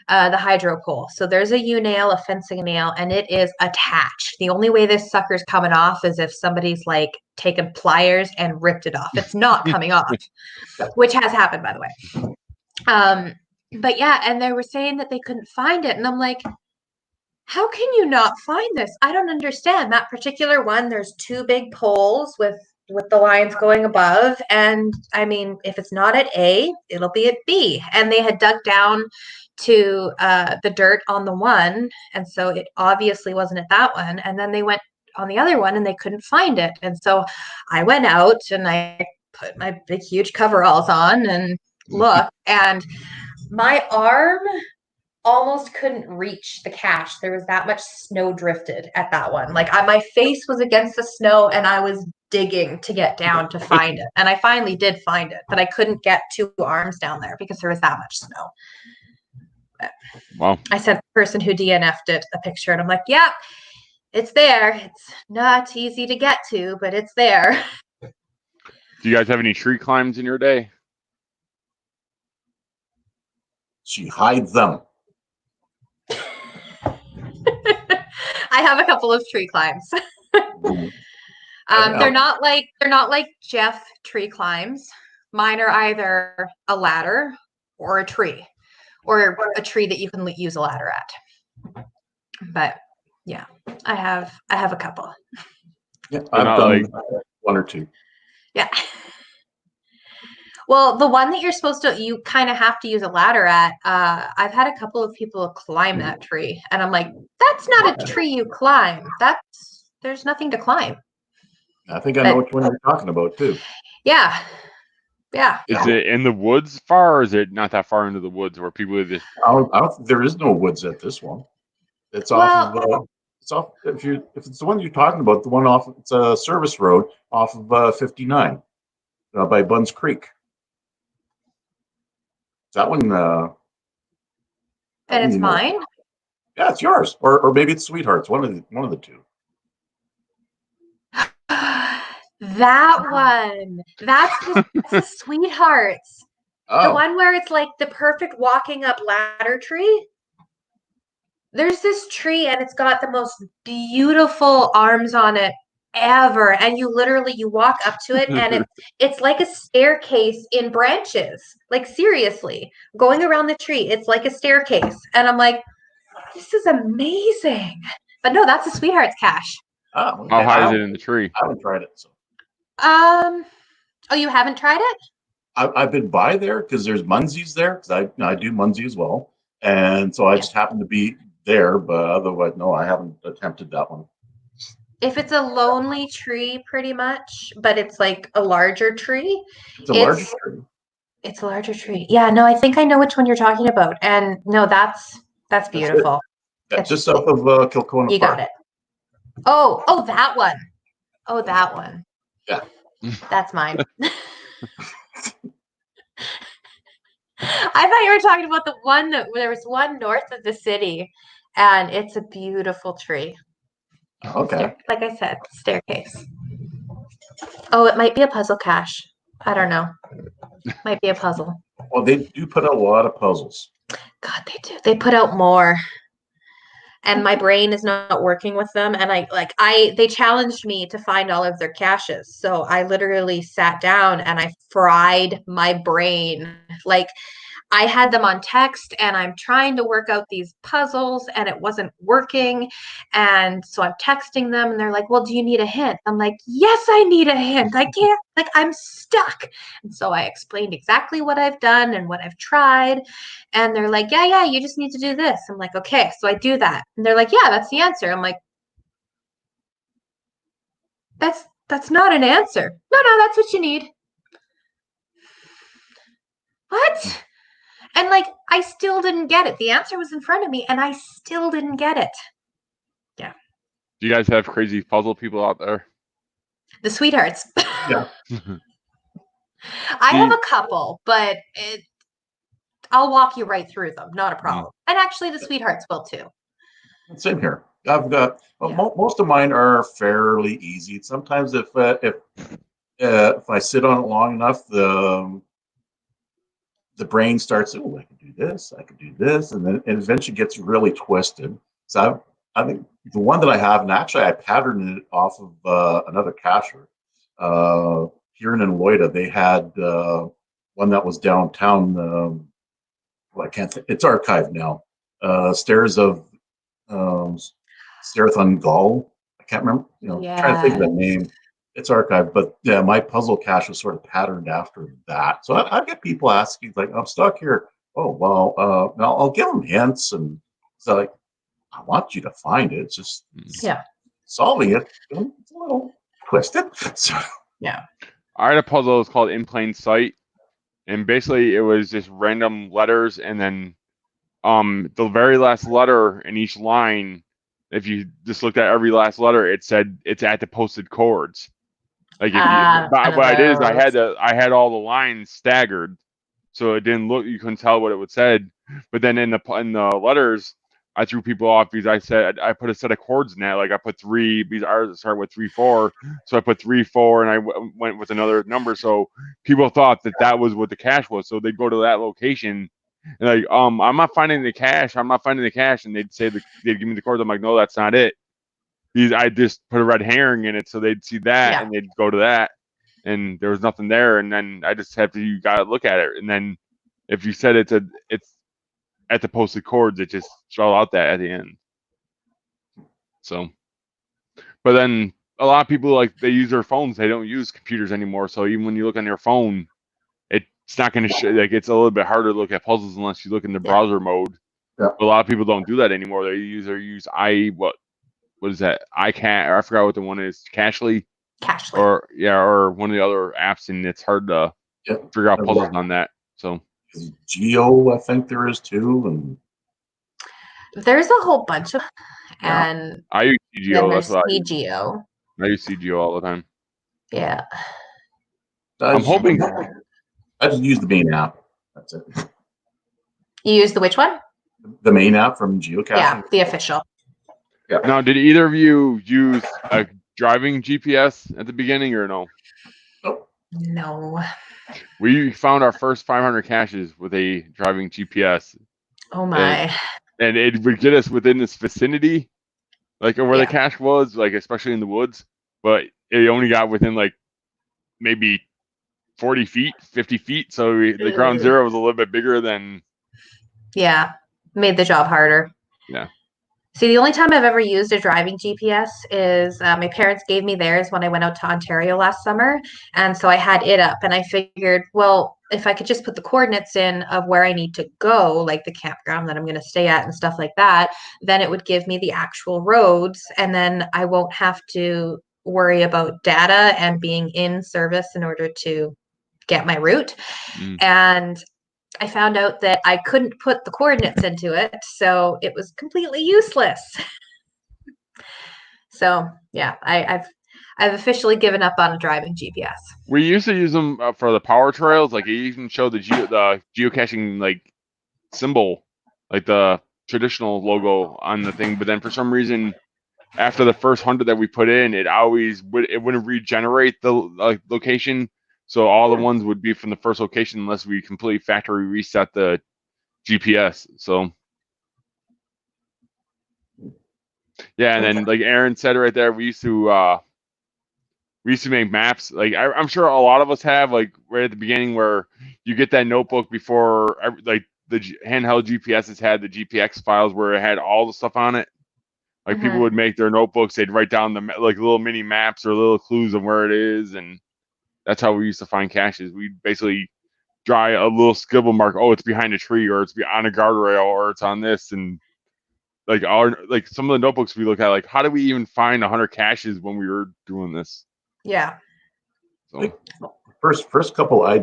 the hydro pole. So there's a U-nail, a fencing nail, and it is attached. The only way this sucker's coming off is if somebody's like taken pliers and ripped it off. It's not coming off, which has happened, by the way. But yeah, and they were saying that they couldn't find it, and I'm like, how can you not find this? I don't understand. That particular one, there's two big poles with the lines going above, and I mean, if it's not at A, it'll be at B. And they had dug down to the dirt on the one, and so it obviously wasn't at that one. And then they went on the other one, and they couldn't find it. And so I went out and I put my big, huge coveralls on and looked, and my arm almost couldn't reach the cache. There was that much snow drifted at that one. Like my face was against the snow and I was digging to get down to find it. And I finally did find it, but I couldn't get 2 arms down there because there was that much snow. But wow. I sent the person who DNF'd it a picture, and I'm like, yeah, it's there. It's not easy to get to, but it's there. Do you guys have any tree climbs in your day? She hides them. I have a couple of tree climbs. They're not like Jeff tree climbs. Mine are either a ladder or a tree, or a tree that you can use a ladder at. But yeah, I have a couple. Yeah, I've done one or two. Yeah. Well, the one that you're supposed to, you kind of have to use a ladder at. I've had a couple of people climb that tree, and I'm like, that's not a tree you climb. There's nothing to climb. I think I know which one you're talking about too. Yeah. Yeah. Is it in the woods far, or is it not that far into the woods where people just? There is no woods at this one. It's off of. It's off. If it's the one you're talking about, the one off. It's a service road off of 59 by Buns Creek. That one. And it's mine. Yeah, it's yours, or maybe it's Sweethearts. One of the two. That one. That's the Sweethearts. Oh. The one where it's like the perfect walking up ladder tree. There's this tree and it's got the most beautiful arms on it ever. And you literally you walk up to it and it's like a staircase in branches. Like seriously, going around the tree, it's like a staircase. And I'm like, this is amazing. But no, that's a Sweethearts cache. Oh, okay. How high is it in the tree? I haven't tried it. So Oh, you haven't tried it? I've been by there because there's Munsey's there because I do Munsey as well, and so I just happened to be there. But otherwise, no, I haven't attempted that one. If it's a lonely tree, pretty much, but it's like a larger tree. It's a larger tree. It's a larger tree. Yeah, no, I think I know which one you're talking about. And no, that's beautiful. Yeah, just south of Kilcona You Park. got it. Oh, that one. Oh, that one. Yeah. That's mine. I thought you were talking about the one that there was one north of the city, and it's a beautiful tree. Okay. Like I said, staircase. Oh, it might be a puzzle cache. I don't know. Might be a puzzle. Well, they do put out a lot of puzzles. God, they do. They put out more. And my brain is not working with them. And they challenged me to find all of their caches. So I literally sat down and I fried my brain. Like I had them on text and I'm trying to work out these puzzles and it wasn't working. And so I'm texting them and they're like, well, do you need a hint? I'm like, yes, I need a hint. I can't, like, I'm stuck. And so I explained exactly what I've done and what I've tried. And they're like, yeah, you just need to do this. I'm like, okay. So I do that. And they're like, yeah, that's the answer. I'm like, that's not an answer. No, that's what you need. What? And like, I still didn't get it. The answer was in front of me and I still didn't get it. Yeah. Do you guys have crazy puzzle people out there? The Sweethearts. Yeah. I have a couple, but I'll walk you right through them. Not a problem. And actually, the Sweethearts will too. Same here. I've got most of mine are fairly easy. Sometimes if I sit on it long enough, the brain starts, oh, I can do this, and then it eventually gets really twisted. So I think the one that I have, and actually I patterned it off of another cacher here in Loida. They had one that was downtown. Well, I can't think. It's archived now. Stairs of Starathon Gall. I can't remember. Trying to think of the name. It's archived, but yeah, my puzzle cache was sort of patterned after that. So I get people asking, like, I'm stuck here. Oh, well, I'll give them hints. And so, like, I want you to find it. It's just solving it. It's a little twisted. So, yeah. I had a puzzle. It was called In Plain Sight. And basically, it was just random letters. And then the very last letter in each line, if you just looked at every last letter, it said it's at the posted chords. Like, what I did is I had all the lines staggered, so it didn't look, you couldn't tell what it would said. But then in the letters, I threw people off because I put a set of chords in that. Like I put 3. These ours start with 3 4, so I put 3 4, and I went with another number. So people thought that was what the cache was. So they'd go to that location and like, I'm not finding the cache. I'm not finding the cache, and they'd say they'd give me the chords. I'm like, no, that's not it. I just put a red herring in it, so they'd see that and they'd go to that, and there was nothing there. And then I just you gotta look at it, and then if you said it's at the posted chords, it just spelled out that at the end. So, but then a lot of people, like, they use their phones. They don't use computers anymore. So even when you look on your phone, it's not going to show. Like, it's a little bit harder to look at puzzles unless you look in the browser mode. Yeah. But a lot of people don't do that anymore. They use what is that? I forgot what the one is. Cachly. Or one of the other apps, and it's hard to figure out puzzles on that. So Geo, I think there is too, and there's a whole bunch of, and I use CGO. That's why CGO. I use CGO all the time. Yeah. I'm hoping. I just use the main app. That's it. You use the which one? The main app from GeoCache. Yeah, the official. Yeah. Now, did either of you use a driving GPS at the beginning or no? Nope. No. We found our first 500 caches with a driving GPS. Oh my. And it would get us within this vicinity, like where the cache was, like especially in the woods. but it only got within like maybe 40 feet, 50 feet. So the ground zero was a little bit bigger than. Yeah, made the job harder. Yeah. See, the only time I've ever used a driving GPS is my parents gave me theirs when I went out to Ontario last summer. And so I had it up and I figured, well, if I could just put the coordinates in of where I need to go, like the campground that I'm going to stay at and stuff like that, then it would give me the actual roads. And then I won't have to worry about data and being in service in order to get my route. And I found out that I couldn't put the coordinates into it, so it was completely useless. So yeah, I've officially given up on a driving GPS. We used to use them for the power trails. Like it even showed the geocaching like symbol, like the traditional logo on the thing. But then for some reason, after the first 100 that we put in, it wouldn't regenerate the location. So all the ones would be from the first location unless we completely factory reset the GPS. So yeah, and then like Aaron said right there, we used to make maps. Like I'm sure a lot of us have, like right at the beginning where you get that notebook before like the handheld GPSs had the GPX files where it had all the stuff on it. Like people would make their notebooks, they'd write down the like little mini maps or little clues of where it is, and that's how we used to find caches. We basically draw a little scribble mark. Oh, it's behind a tree, or it's on a guardrail, or it's on this, and like some of the notebooks we look at, like how did we even find 100 caches when we were doing this? Yeah. So. Like, first couple I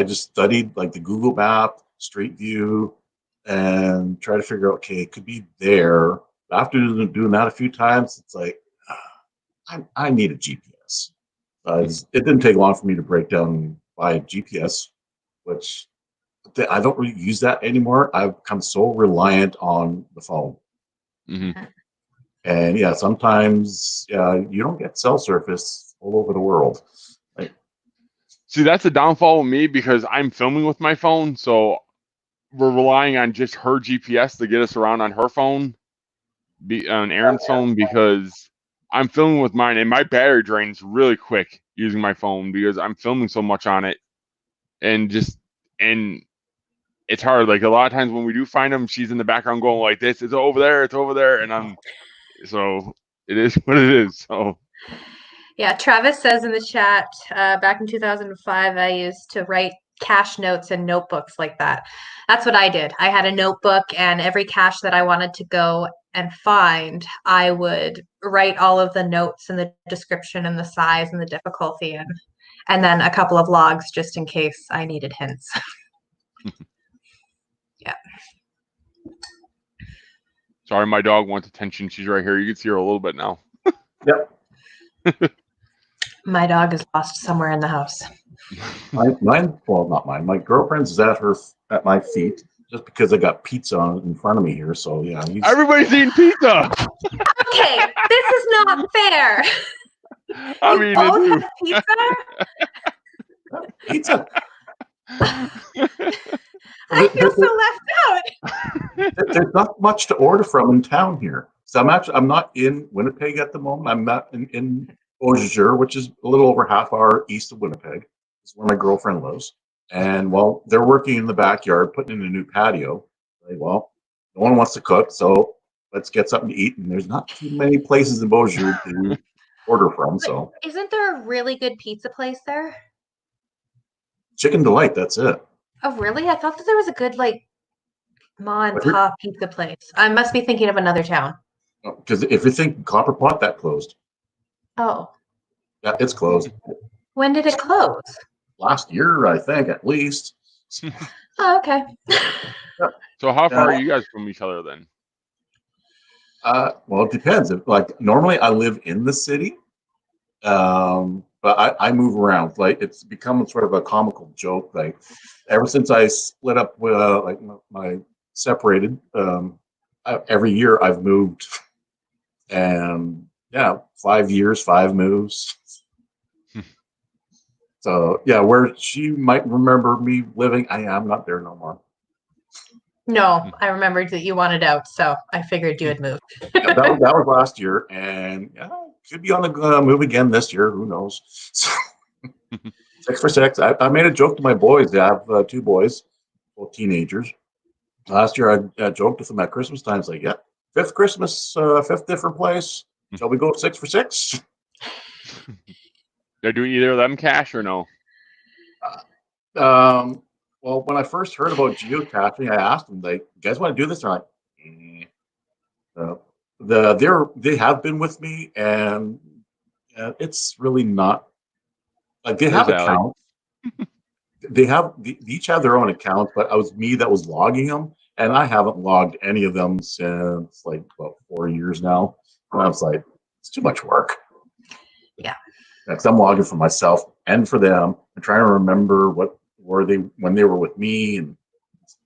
just studied like the Google map, Street View, and try to figure out, okay, it could be there. After doing that a few times, it's like, I need a GPS. It didn't take long for me to break down and buy a GPS, which I don't really use that anymore. I've become so reliant on the phone. And yeah, sometimes you don't get cell service all over the world. See, that's a downfall with me because I'm filming with my phone, so we're relying on just her GPS to get us around on her phone, on Aaron's phone, because I'm filming with mine, and my battery drains really quick using my phone because I'm filming so much on it, and it's hard. Like a lot of times when we do find them, she's in the background going like this, it's over there, and so it is what it is. So. Yeah, Travis says in the chat, back in 2005, I used to write cache notes in notebooks like that. That's what I did. I had a notebook, and every cache that I wanted to go and find, I would write all of the notes and the description and the size and the difficulty and then a couple of logs just in case I needed hints. Yeah. Sorry, my dog wants attention. She's right here. You can see her a little bit now. Yep. My dog is lost somewhere in the house. Mine, well, not mine. My girlfriend's is at my feet just because I got pizza in front of me here. So yeah, everybody's eating pizza. Okay, this is not fair. I you mean, both have pizza. pizza. I feel so left out. There's not much to order from in town here. So I'm not in Winnipeg at the moment. I'm not in Beausejour, which is a little over half hour east of Winnipeg. It's where my girlfriend lives. And while they're working in the backyard, putting in a new patio, well, no one wants to cook, so let's get something to eat. And there's not too many places in Beausejour to order from. So isn't there a really good pizza place there? Chicken Delight, that's it. Oh, really? I thought that there was a good like ma and pop pizza place. I must be thinking of another town. Because if you think Copper Pot, that closed. Oh. Yeah, it's closed. When did it close? Last year, I think, at least. Oh, okay. So how far are you guys from each other then? Well, it depends. Normally I live in the city, but I move around. Like it's become sort of a comical joke. Like ever since I split up with my separated, every year I've moved, and yeah, 5 years, 5 moves. So yeah, where she might remember me living, I'm not there no more. No, I remembered that you wanted out, so I figured you had moved. Yeah, that was last year, and Could be on the move again this year. Who knows? 6 for 6. I made a joke to my boys. I have 2 boys, both teenagers. Last year, I joked with them at Christmas time. It's like, yeah, 5th Christmas, 5th different place. Shall we go 6 for 6? They're doing either of them cache or no? Well, when I first heard about geocaching, I asked them, like, "You guys want to do this?" They're like, they have been with me, and it's really not like they have accounts. They each have their own accounts, but it was me that was logging them, and I haven't logged any of them since like about 4 years now. And I was like, it's too much work. Yeah. Because I'm logging for myself and for them. I'm trying to remember what were they when they were with me, and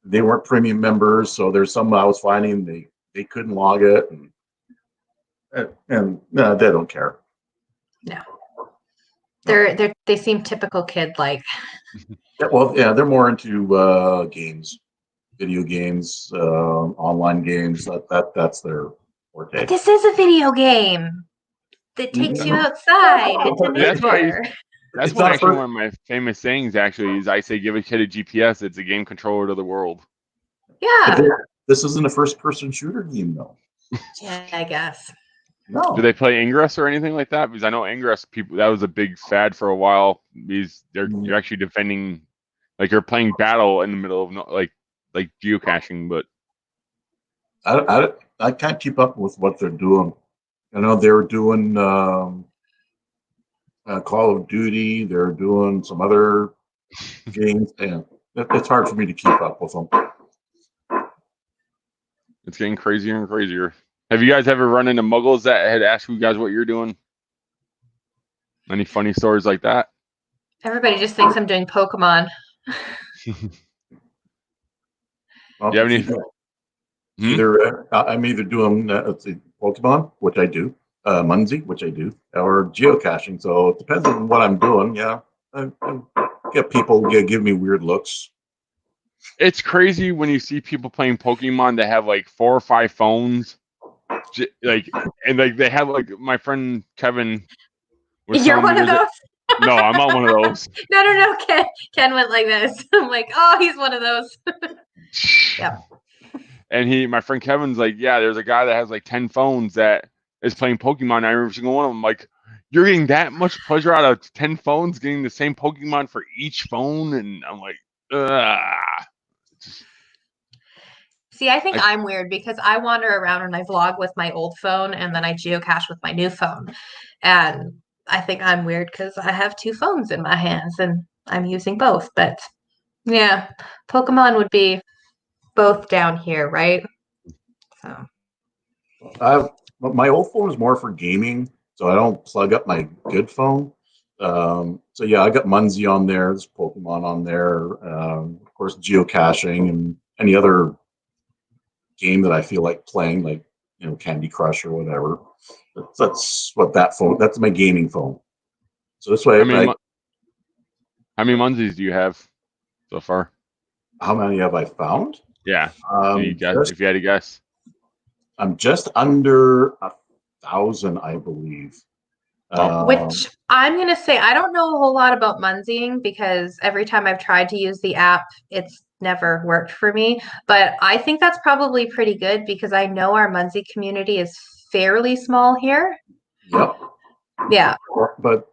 they weren't premium members, so there's some I was finding they couldn't log it, and no, they don't care. No. They seem typical kid like. Yeah, well, yeah, they're more into games, video games, online games. That's their forte. This is a video game that takes you outside into nature. That's one actually one of my famous sayings. Actually, is I say give a kid a GPS. It's a game controller to the world. Yeah. This isn't a first-person shooter game, though. Yeah, I guess. No. Do they play Ingress or anything like that? Because I know Ingress people, that was a big fad for a while. Because you're actually defending, like you're playing battle in the middle of like geocaching, but I can't keep up with what they're doing. I know they were doing Call of Duty. They're doing some other games, and it's hard for me to keep up with them. It's getting crazier and crazier. Have you guys ever run into muggles that had asked you guys what you're doing? Any funny stories like that? Everybody just thinks I'm doing Pokemon. Well, do you have any? I'm either doing Pokemon, which I do, Munzie, which I do, or geocaching. So it depends on what I'm doing. Yeah, I get people give me weird looks. It's crazy when you see people playing Pokemon that have like 4 or 5 phones, like they have like my friend Kevin. You're one of those. No, I'm not one of those. No. Ken went like this. I'm like, oh, he's one of those. Yeah. And my friend Kevin's like, yeah, there's a guy that has like 10 phones that is playing Pokemon. I remember single one of them. Like, you're getting that much pleasure out of 10 phones, getting the same Pokemon for each phone, and I'm like, ugh. See, I think I'm weird because I wander around and I vlog with my old phone and then I geocache with my new phone. And I think I'm weird because I have 2 phones in my hands and I'm using both. But yeah, Pokemon would be both down here, right? So my old phone is more for gaming, so I don't plug up my good phone. So yeah, I got Munzie on there, there's Pokemon on there, of course geocaching and any other game that I feel like playing, like Candy Crush or whatever. That's what that phone. That's my gaming phone. So this way, how many Munzies do you have so far? How many have I found? Yeah, if you had to guess. I'm just under 1,000, I believe. Which I'm going to say, I don't know a whole lot about Munzieing because every time I've tried to use the app, it's never worked for me. But I think that's probably pretty good because I know our Munzie community is fairly small here. Yep. Yeah. But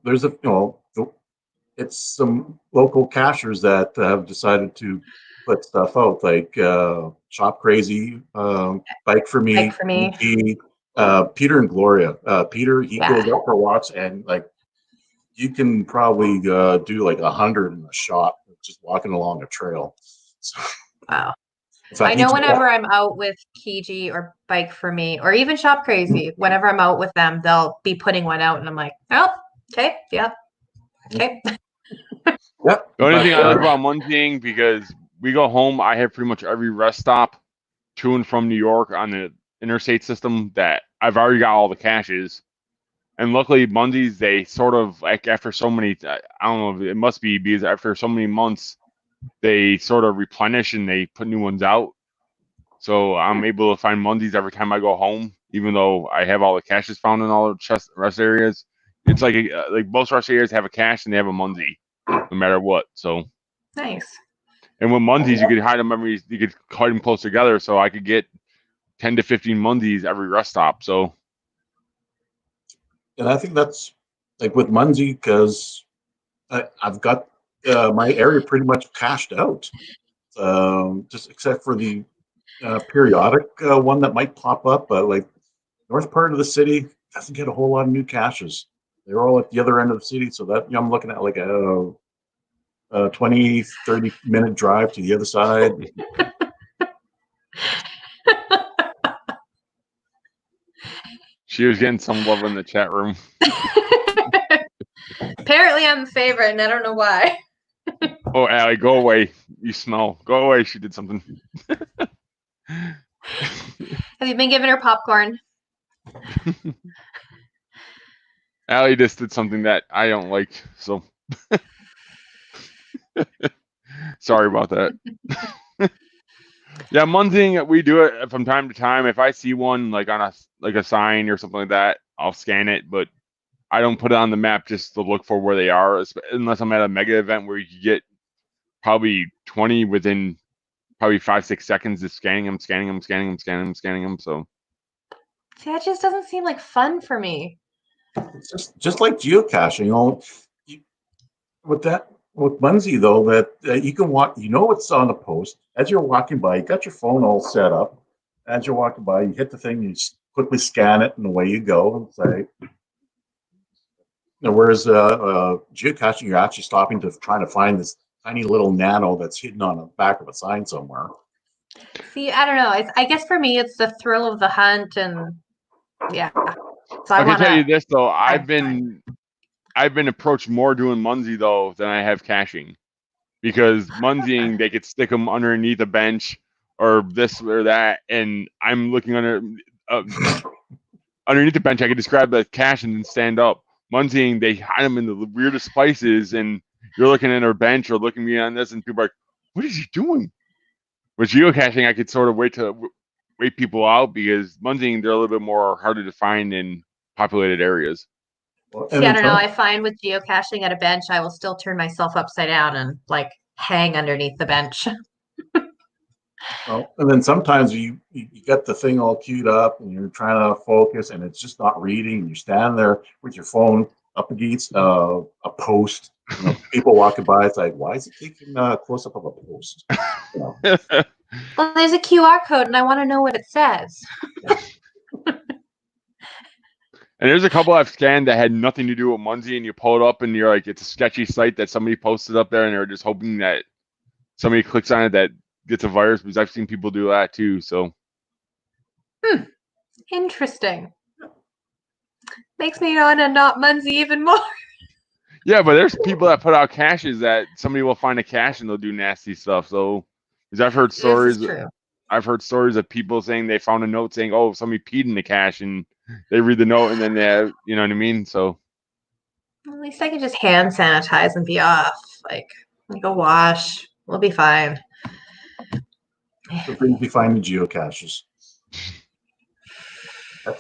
there's it's some local cachers that have decided to put stuff out, like Shop Crazy, Bike for Me, Peter and Gloria. Peter, he goes out for walks, and like you can probably do like 100 in a shot just walking along a trail. So, wow. I know whenever I'm out with Kiji or Bike for Me, or even Shop Crazy, whenever I'm out with them, they'll be putting one out, and I'm like, oh, okay, yeah, okay. Yeah. The only thing I like about Munzieing, because we go home, I have pretty much every rest stop to and from New York on the interstate system that I've already got all the caches. And luckily, Munzies, they sort of, like after so many, I don't know, it must be because after so many months, they sort of replenish and they put new ones out. So I'm able to find Munzies every time I go home. even though I have all the caches found in all the rest areas. It's like most rest areas have a cache and they have a Munzie, no matter what. So Nice. and with Munzies, you could hide them you could hide them close together, so I could get 10 to 15 Munzies every rest stop. So, and I think that's like with Munzie, because I've got my area pretty much cashed out, just except for the periodic one that might pop up. But like north part of the city doesn't get a whole lot of new caches. They're all at the other end of the city, so that I'm looking at like a 20, 30-minute drive to the other side. she was getting some love in the chat room. Apparently, I'm the favorite, and I don't know why. Oh, Allie, go away. You smell. Go away. She did something. Have you been giving her popcorn? Allie just did something that I don't like, so sorry about that. Yeah, Munzing, we do it from time to time. If I see one like on a sign or something like that, I'll scan it, but I don't put it on the map just to look for where they are, unless I'm at a mega event where you can get probably 20 within probably 5-6 seconds of scanning them. So See, that just doesn't seem like fun for me. It's just like geocaching, with Munzie though, that you can walk, it's on a post as you're walking by. You got your phone all set up. As you're walking by, you hit the thing, you quickly scan it, and away you go. And say, whereas geocaching, you're actually stopping to trying to find this tiny little nano that's hidden on the back of a sign somewhere. See, I don't know. I guess for me, it's the thrill of the hunt, and yeah. So I can tell you this though, I've been approached more doing Munzie though than I have caching, because Munzieing they could stick them underneath a bench or this or that, and I'm looking underneath the bench. I could describe the cache and then stand up. Munzieing, they hide them in the weirdest places, and you're looking at our bench or looking at me on this, and people are like, "What is he doing?" With geocaching, I could sort of wait people out, because Munzieing, they're a little bit more harder to find in populated areas. Well, See, I don't know. I find with geocaching at a bench, I will still turn myself upside down and like hang underneath the bench. Well, and then sometimes you get the thing all queued up and you're trying to focus and it's just not reading. And you stand there with your phone up against a post. People walking by, it's like, why is it taking a close up of a post? Well, there's a QR code and I want to know what it says. And there's a couple I've scanned that had nothing to do with Munzie, and you pull it up and you're like, it's a sketchy site that somebody posted up there, and they're just hoping that somebody clicks on it that gets a virus, because I've seen people do that too. So interesting. Makes me want to not Munzie even more. Yeah, but there's people that put out caches that somebody will find a cache and they'll do nasty stuff. So, because I've heard stories. I've heard stories of people saying they found a note saying, "Oh, somebody peed in the cache," and they read the note and then they have, you know what I mean? So at least I can just hand sanitize and be off. Like a wash. We'll be fine. We'll be finding geocaches.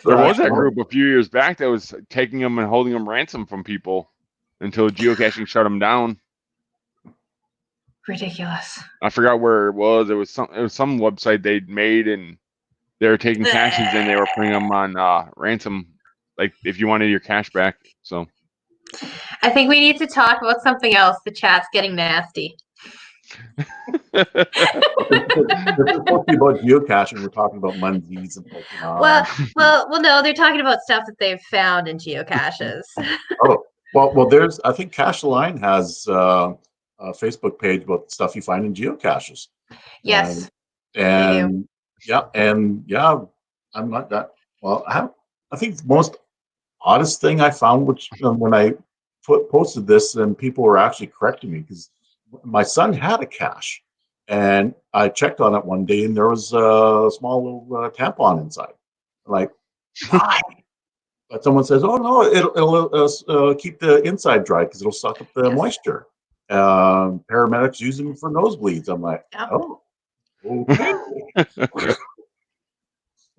There was that group a few years back that was taking them and holding them ransom from people until geocaching shut them down. Ridiculous. I forgot where it was. It was some website they'd made, and they were taking caches and they were putting them on ransom, like if you wanted your cache back. So I think we need to talk about something else. The chat's getting nasty. This is supposed to be about geocaching. We're talking about Munzies and Pokemon. Well, no, they're talking about stuff that they've found in geocaches. Oh, well, I think Cache the Line has a Facebook page about the stuff you find in geocaches. Yes. I'm not that well. I think the most oddest thing I found, which when I posted this, and people were actually correcting me, because my son had a cache, and I checked on it one day, and there was a small little tampon inside. I'm like, why? But someone says, "Oh no, it'll keep the inside dry because it'll suck up the moisture." Paramedics use them for nosebleeds. I'm like, oh, okay.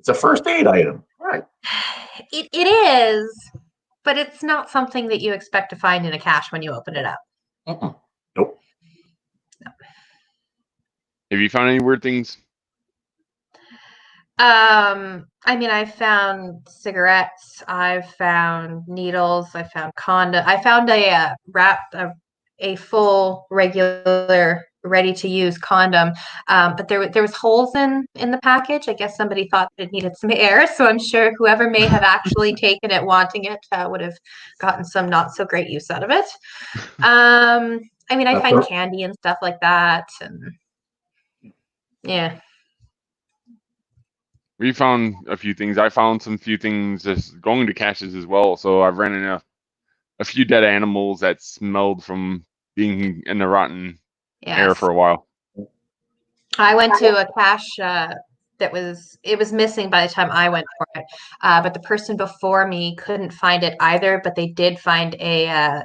It's a first aid item. Right. It is, but it's not something that you expect to find in a cache when you open it up. Nope. Have you found any weird things? I mean, I've found cigarettes, I've found needles, I found condom. I found a full regular ready to use condom. But there was holes in the package. I guess somebody thought it needed some air, so I'm sure whoever may have actually taken it wanting it would have gotten some not so great use out of it. I mean, I find candy and stuff like that, and yeah. We found a few things. I found some few things just going to caches as well. So I've ran into a few dead animals that smelled from being in the rotten air for a while. I went to a cache that was missing by the time I went for it, but the person before me couldn't find it either. But they did find I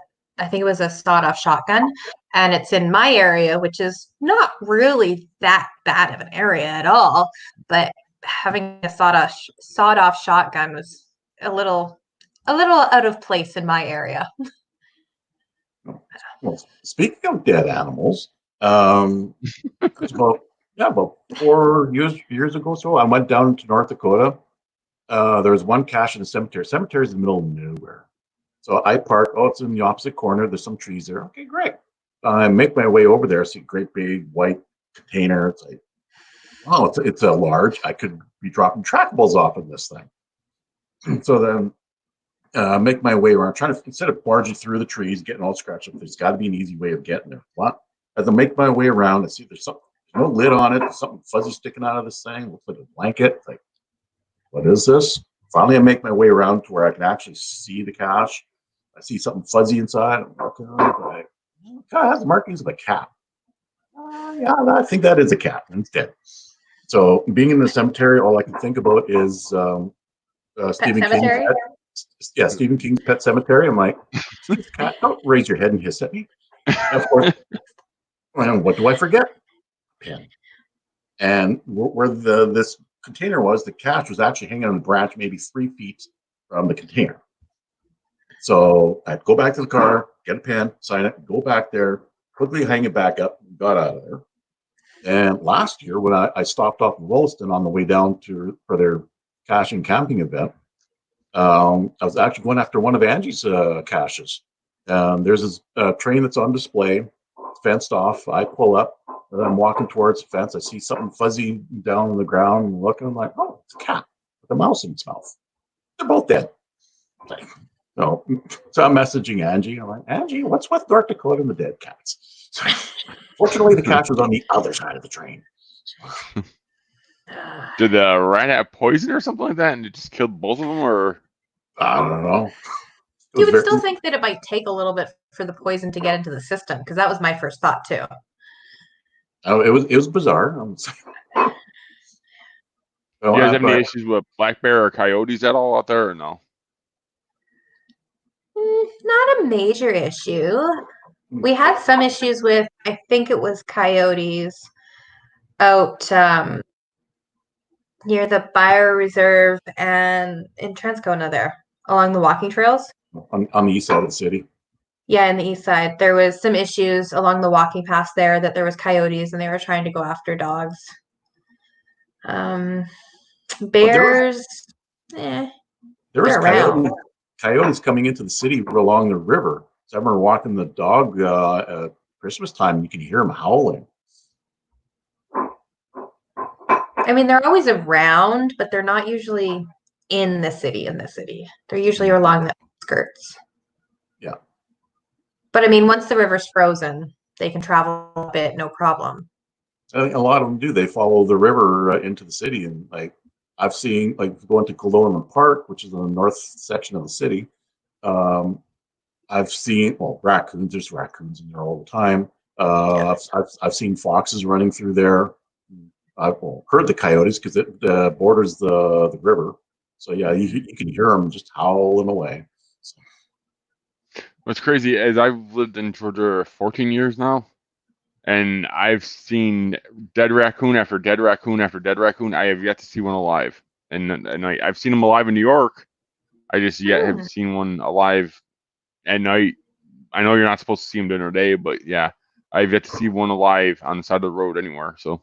think it was a sawed-off shotgun, and it's in my area, which is not really that bad of an area at all. But having a sawed-off shotgun was a little out of place in my area. Well, speaking of dead animals, it's about 4 years ago. So I went down to North Dakota. There was one cache in a cemetery. Cemetery is in the middle of nowhere. So I park. Oh, it's in the opposite corner. There's some trees there. Okay, great. I make my way over there. I see a great big white container. It's like, oh, it's a large. I could be dropping trackables off in this thing. So then make my way around, trying to, instead of barging through the trees, getting all scratched up, there's got to be an easy way of getting there. What? As I make my way around, I see there's no lid on it. There's something fuzzy sticking out of this thing. Looks like a blanket. Like, what is this? Finally, I make my way around to where I can actually see the cache. I see something fuzzy inside. I'm looking around, like, it has the markings of a cat. Yeah, I think that is a cat, and it's dead. So, being in the cemetery, all I can think about is Stephen King's Pet Cemetery. I'm like, cat, don't raise your head and hiss at me. And of course, what do I forget? Pen. And where this container was, the cache was actually hanging on the branch, maybe 3 feet from the container. So I'd go back to the car, get a pen, sign it, go back there, quickly hang it back up, got out of there. And last year, when I stopped off in Williston on the way down for their caching camping event, I was actually going after one of Angie's caches. There's this train that's on display, fenced off. I pull up, and I'm walking towards the fence. I see something fuzzy down on the ground, and looking. I'm like, oh, it's a cat with a mouse in its mouth. They're both dead. So I'm messaging Angie. I'm like, Angie, what's with North Dakota and the dead cats? So, fortunately, the cat was on the other side of the train. Did the rat have poison or something like that, and it just killed both of them, or I don't know. You would still think that it might take a little bit for the poison to get into the system, because that was my first thought too. Oh, it was bizarre. Do you guys have any issues with black bear or coyotes at all out there, or no? Not a major issue. We had some issues with, I think it was coyotes out near the bioreserve and in Transcona there, along the walking trails. On the east side of the city. Yeah, in the east side. There was some issues along the walking paths there that there was coyotes and they were trying to go after dogs. Bears, there was coyotes coming into the city along the river. So I remember walking the dog at Christmas time, and you can hear them howling. I mean, they're always around, but they're not usually in the city. They're usually along the skirts. Yeah. But I mean, once the river's frozen, they can travel a bit, no problem. I think a lot of them do. They follow the river into the city, and like I've seen, like going to Colonial Park, which is in the north section of the city. I've seen raccoons. There's raccoons in there all the time. I've seen foxes running through there. I've heard the coyotes because it borders the river. So yeah, you can hear them just howling away. So. What's crazy is I've lived in Georgia 14 years now, and I've seen dead raccoon after dead raccoon after dead raccoon. I have yet to see one alive. and I've seen them alive in New York. I just yet have Mm. seen one alive at night. I know you're not supposed to see them during the day, but yeah, I've yet to see one alive on the side of the road anywhere. So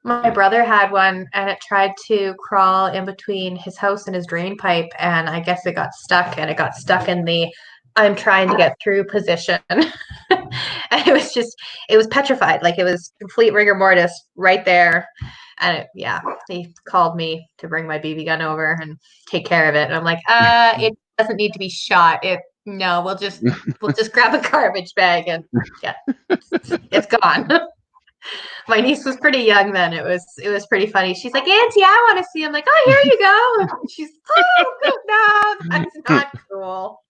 My brother had one, and it tried to crawl in between his house and his drain pipe, and I guess it got stuck, and it got stuck in the I'm trying to get through position. And it was petrified. Like, it was complete rigor mortis right there. And he called me to bring my BB gun over and take care of it. And I'm like, it doesn't need to be shot. No, we'll just grab a garbage bag and it's gone. My niece was pretty young then. It was pretty funny. She's like, Auntie, I want to see. I'm like, oh, here you go. And she's, oh, no, that's not cool.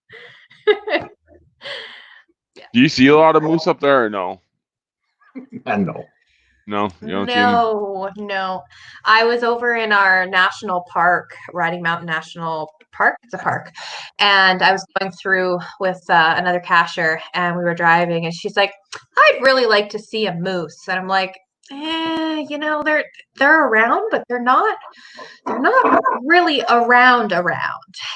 do you see a lot of moose up there or no? And no. No, you don't see them? No. I was over in our national park, Riding Mountain National Park. It's a park. And I was going through with another cacher, and we were driving, and she's like, I'd really like to see a moose. And I'm like, they're around, but they're not really around.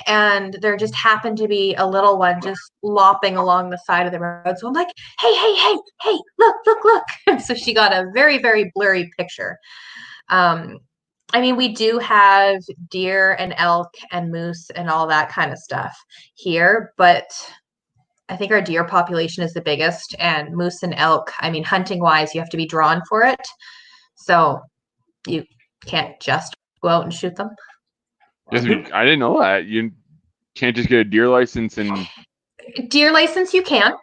And there just happened to be a little one just lopping along the side of the road. So I'm like, hey, look. And so she got a very, very blurry picture. I mean, we do have deer and elk and moose and all that kind of stuff here, but I think our deer population is the biggest, and moose and elk, I mean, hunting wise, you have to be drawn for it. So you can't just go out and shoot them. Yes, I didn't know that. You can't just get a deer license and deer license you can.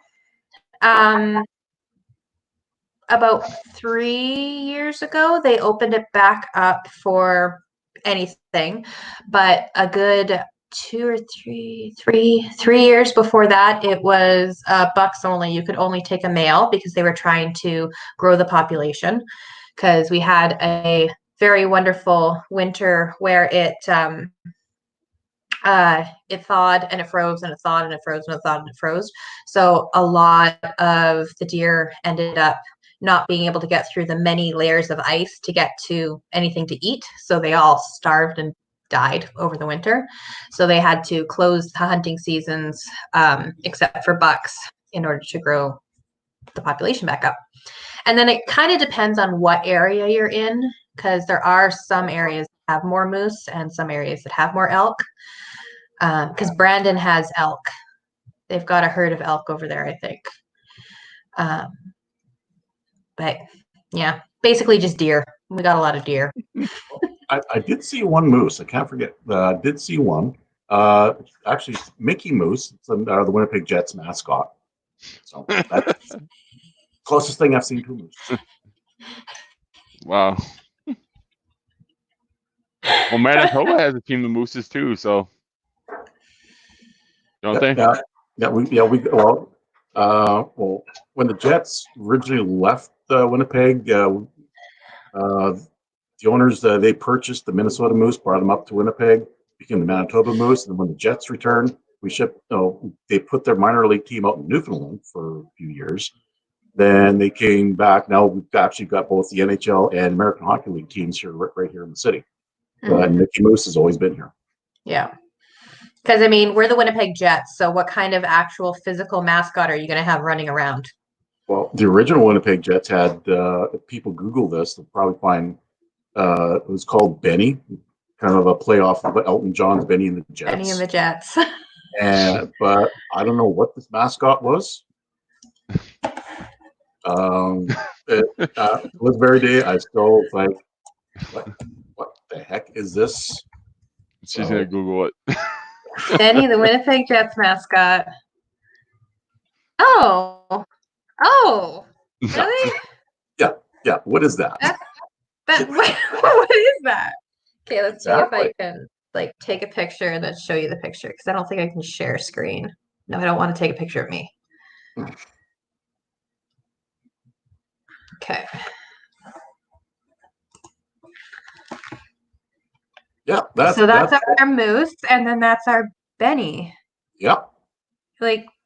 About 3 years ago, they opened it back up for anything, but a good 3 years before that, it was bucks only. You could only take a male because they were trying to grow the population, because we had a very wonderful winter where it thawed and it froze and it thawed and it froze and it thawed and it froze. So a lot of the deer ended up not being able to get through the many layers of ice to get to anything to eat. So they all starved and died over the winter. So they had to close the hunting seasons, except for bucks, in order to grow the population back up. And then it kind of depends on what area you're in, because there are some areas that have more moose and some areas that have more elk. Because Brandon has elk. They've got a herd of elk over there, I think. But yeah, basically just deer. We got a lot of deer. I did see one moose. I can't forget. I did see one. Actually, Mickey Moose. It's the Winnipeg Jets mascot. So that's the closest thing I've seen to a moose. Wow. Well, Manitoba has a team of mooses too, so don't they? Well, when the Jets originally left Winnipeg, the owners they purchased the Minnesota Moose, brought them up to Winnipeg, became the Manitoba Moose, and when the Jets returned, they put their minor league team out in Newfoundland for a few years. Then they came back. Now we've actually got both the NHL and American Hockey League teams here, right here in the city. But Mickey Moose has always been here. Yeah. Because, I mean, we're the Winnipeg Jets, so what kind of actual physical mascot are you going to have running around? Well, the original Winnipeg Jets had, if people Google this, they'll probably find it was called Benny, kind of a playoff of Elton John's Benny and the Jets. Benny and the Jets. But I don't know what this mascot was. It was very day. I still like, what the heck is this? She's gonna Google it. Benny, the Winnipeg Jets mascot. Oh, really? Yeah. What is that? What is that? Okay, let's see if I can take a picture and then show you the picture, because I don't think I can share screen. No, I don't want to take a picture of me. Okay. Yeah, that's our moose, and then that's our Benny. Yep.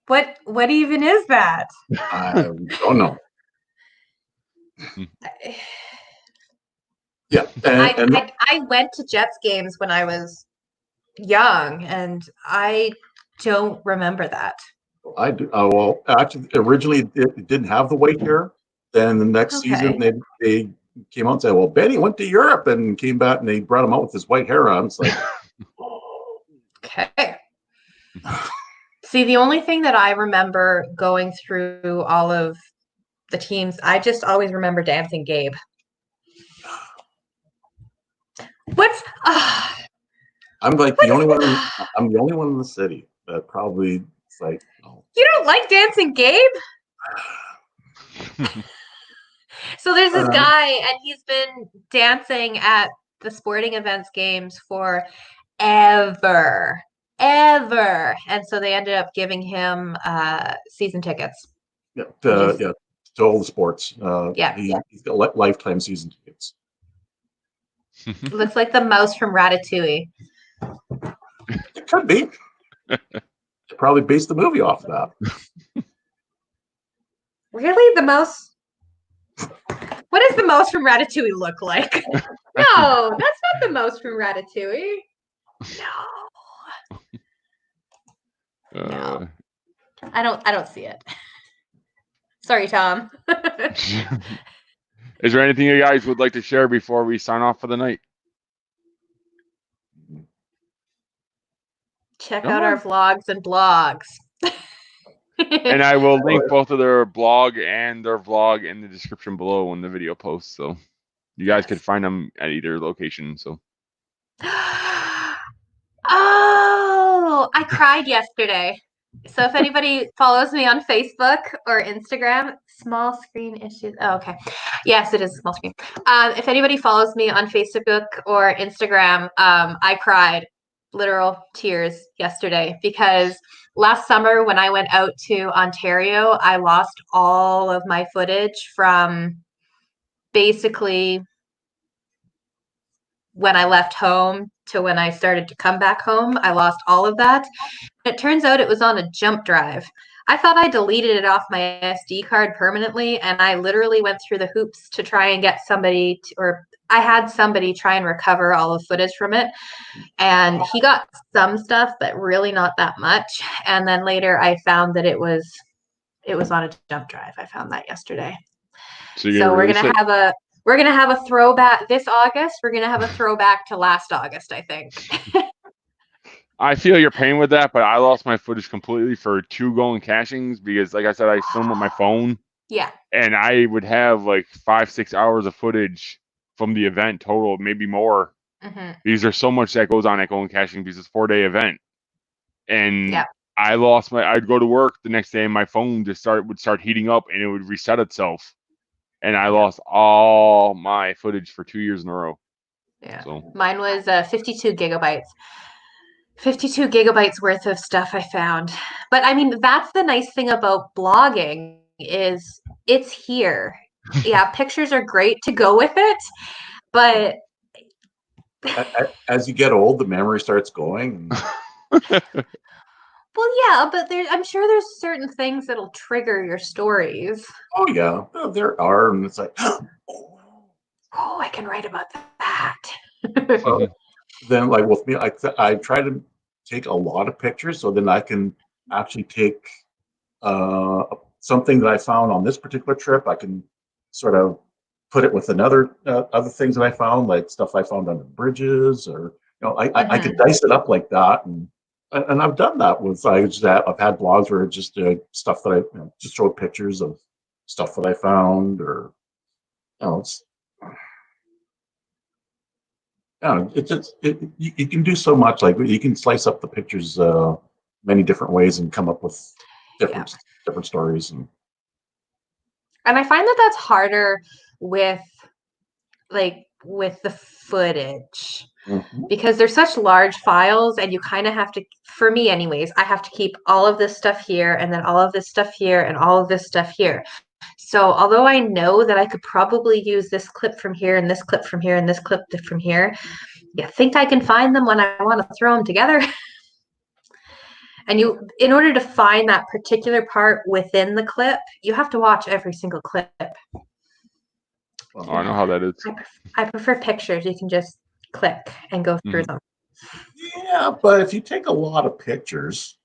What even is that? I don't know. Yeah, and I went to Jets games when I was young, and I don't remember that. I do. Well, actually, originally it didn't have the white hair. Then the next season Okay. they came out and said, "Well, Benny went to Europe and came back, and they brought him out with his white hair on." It's like, Okay. See, the only thing that I remember going through all of the teams, I just always remember Dancing Gabe. What's I'm like what the is only one. it? I'm the only one in the city that probably it's like, oh. You don't like Dancing Gabe? So there's this guy, and he's been dancing at the sporting events games for ever. And so they ended up giving him season tickets. Yeah, Is, yeah, to all the sports. Yeah. He's got lifetime season tickets. Looks like the mouse from Ratatouille. It could be. They probably based the movie off of that. Really? The mouse? What does the mouse from Ratatouille look like? No, that's not the mouse from Ratatouille. No. I don't see it. Sorry, Tom. Is there anything you guys would like to share before we sign off for the night? Check out our vlogs and blogs. And I will link both of their blog and their vlog in the description below when the video posts, so you guys could find them at either location. So. Oh, I cried yesterday. So if anybody follows me on Facebook or Instagram, small screen issues. Oh, okay. Yes, it is small screen. If anybody follows me on Facebook or Instagram, I cried literal tears yesterday because last summer when I went out to Ontario, I lost all of my footage from basically when I left home to when I started to come back home. I lost all of that. It turns out it was on a jump drive. I thought I deleted it off my SD card permanently, and I literally went through the hoops to try and get somebody or I had somebody try and recover all the footage from it. And he got some stuff, but really not that much. And then later I found that it was on a jump drive. I found that yesterday. So we're gonna have a throwback this August. We're gonna have a throwback to last August, I think. I feel your pain with that, but I lost my footage completely for 2 going cachings because, like I said, I film with my phone. Yeah. And I would have like 5-6 hours of footage from the event total, maybe more. Mm-hmm. Because there's so much that goes on at going caching because it's a 4-day event. And I lost I'd go to work the next day and my phone just would start heating up and it would reset itself. And I lost all my footage for 2 years in a row. Yeah. So. Mine was 52 gigabytes. 52 gigabytes worth of stuff I found. But I mean, that's the nice thing about blogging is it's here. Yeah, pictures are great to go with it, but as you get old, the memory starts going. Well, yeah, but I'm sure there's certain things that'll trigger your stories. Oh yeah, there are, and it's like, oh, I can write about that. Then, like with me, I try to take a lot of pictures, so then I can actually take something that I found on this particular trip. I can sort of put it with other things that I found, like stuff I found under bridges, or I could dice it up like that, and I've done that with I've had blogs where it's just stuff that I just showed pictures of stuff that I found, or it's. You can do so much. Like you can slice up the pictures many different ways and come up with different stories. And I find that that's harder with the footage because they're such large files, and you kind of have to, for me anyways, I have to keep all of this stuff here and then all of this stuff here and all of this stuff here. So although I know that I could probably use this clip from here and this clip from here and this clip from here, you think I can find them when I want to throw them together? And in order to find that particular part within the clip, you have to watch every single clip. Oh, I know how that is. I prefer pictures. You can just click and go through them. Yeah, but if you take a lot of pictures,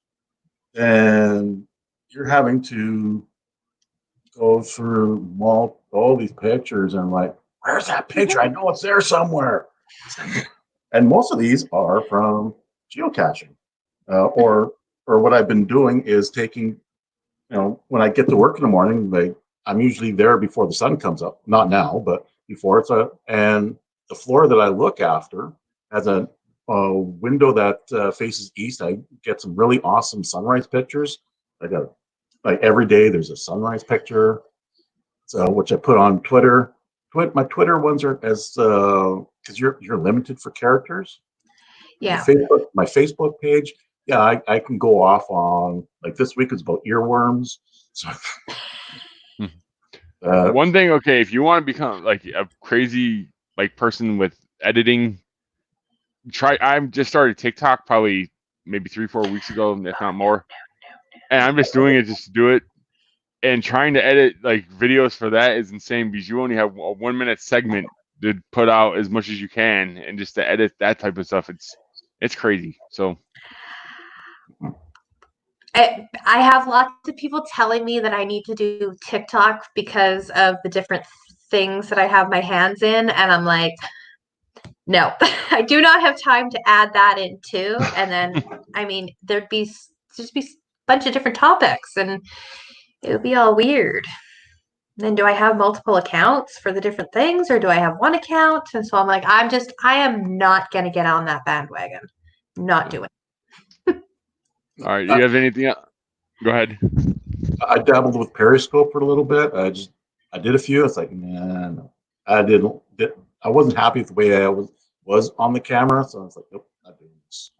then you're having to go through all these pictures and like, where's that picture? I know it's there somewhere. And most of these are from geocaching, or what I've been doing is taking, when I get to work in the morning, I'm usually there before the sun comes up. Not now, but before and the floor that I look after has a window that faces east. I get some really awesome sunrise pictures. I got like every day there's a sunrise picture, so which I put on Twitter. My Twitter ones are as because you're limited for characters. Yeah. My Facebook page, yeah, I can go off on, like, this week is about earworms. So, One thing, okay, if you want to become like a crazy like person with editing, I've just started TikTok probably maybe 3-4 weeks ago, if not more, and I'm just doing it just to do it. And trying to edit like videos for that is insane because you only have a 1-minute segment to put out as much as you can, and just to edit that type of stuff, it's crazy. So I have lots of people telling me that I need to do TikTok because of the different things that I have my hands in, and I'm like, no, I do not have time to add that in too. And then, I mean, there'd just be a bunch of different topics, and it would be all weird. Then do I have multiple accounts for the different things, or do I have one account? And so I'm like, I am not going to get on that bandwagon. Not doing it. all right, do you have anything else? Go ahead. I dabbled with Periscope for a little bit. I did a few. It's like, nah, no. I wasn't happy with the way I was on the camera, so I was like, nope, not doing this.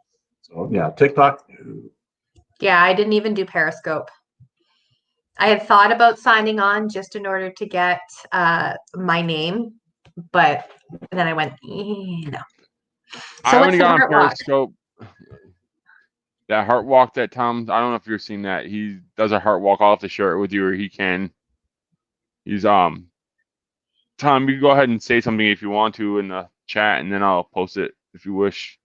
So yeah, TikTok. Yeah, I didn't even do Periscope. I had thought about signing on just in order to get my name, but then I went, no. I only got on Periscope. That heart walk that Tom, I don't know if you've seen that. He does a heart walk. I'll have to share it with you, or he can. He's Tom, you can go ahead and say something if you want to in the chat, and then I'll post it if you wish.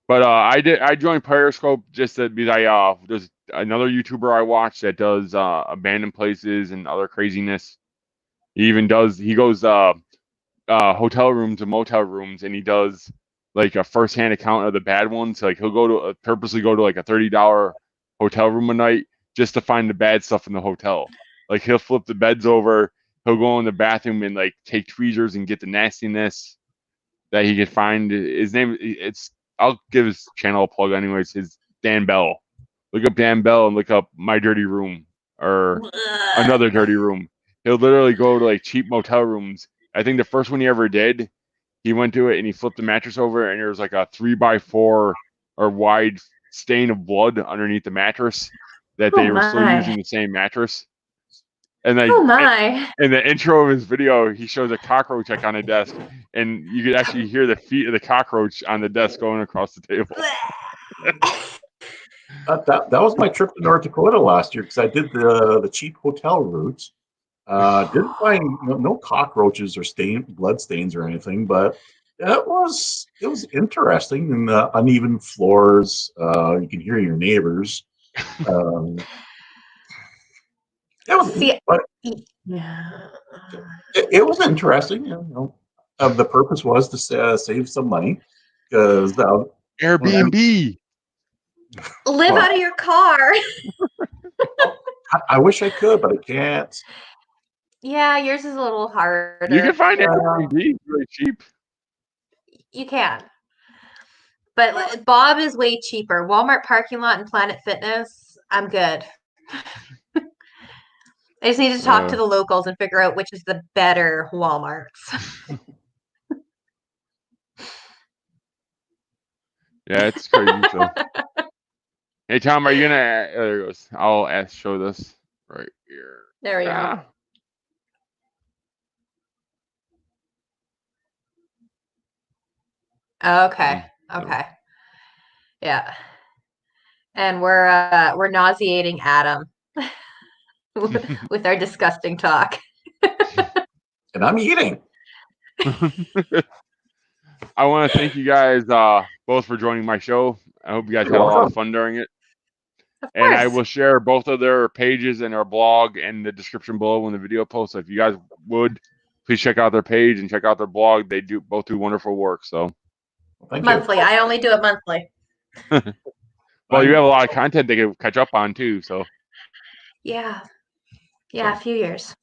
But I joined Periscope just because there's another YouTuber I watch that does abandoned places and other craziness. He goes hotel rooms and motel rooms, and he does like a first-hand account of the bad ones. Like he'll purposely go to like a $30 hotel room a night just to find the bad stuff in the hotel. Like he'll flip the beds over, he'll go in the bathroom and like take tweezers and get the nastiness that he could find. His name, I'll give his channel a plug anyways. His Dan Bell. Look up Dan Bell and look up My Dirty Room or Another Dirty Room. He'll literally go to like cheap motel rooms. I think the first one he ever did, he went to it and he flipped the mattress over, and there was like a 3x4 or wide stain of blood underneath the mattress that they were still using the same mattress. And like, in the intro of his video, he shows a cockroach like on a desk, and you could actually hear the feet of the cockroach on the desk going across the table. That was my trip to North Dakota last year, because I did the cheap hotel routes. Didn't find no cockroaches or blood stains or anything, but it was interesting. And the uneven floors, you can hear your neighbors. It was interesting. The purpose was to save some money, because Airbnb. Live out of your car. I wish I could, but I can't. Yeah, yours is a little harder. You can find Airbnb really cheap. You can. But Bob is way cheaper. Walmart parking lot and Planet Fitness, I'm good. I just need to talk to the locals and figure out which is the better Walmarts. Yeah, it's crazy. So. Hey, Tom, are you gonna? There it goes. I'll show this right here. There we go. Okay. Yeah. And we're nauseating Adam with our disgusting talk. And I'm eating. I want to thank you guys both for joining my show. I hope you guys had a lot of fun during it. Of And I course. will share both of their pages and their blog in the description below when the video posts. So if you guys would, please check out their page and check out their blog. They both do wonderful work. So Thank Monthly. I only do it monthly. well, you have a lot of content they can catch up on too. So Yeah. Yeah, a few years.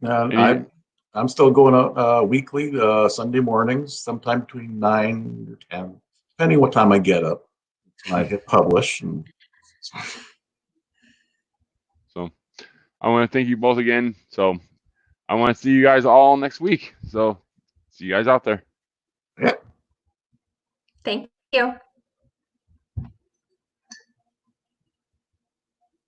And I'm still going out weekly, Sunday mornings, sometime between 9 or 10, depending what time I get up. And I hit publish. And so I want to thank you both again. So I want to see you guys all next week. So see you guys out there. yeah. Thank you.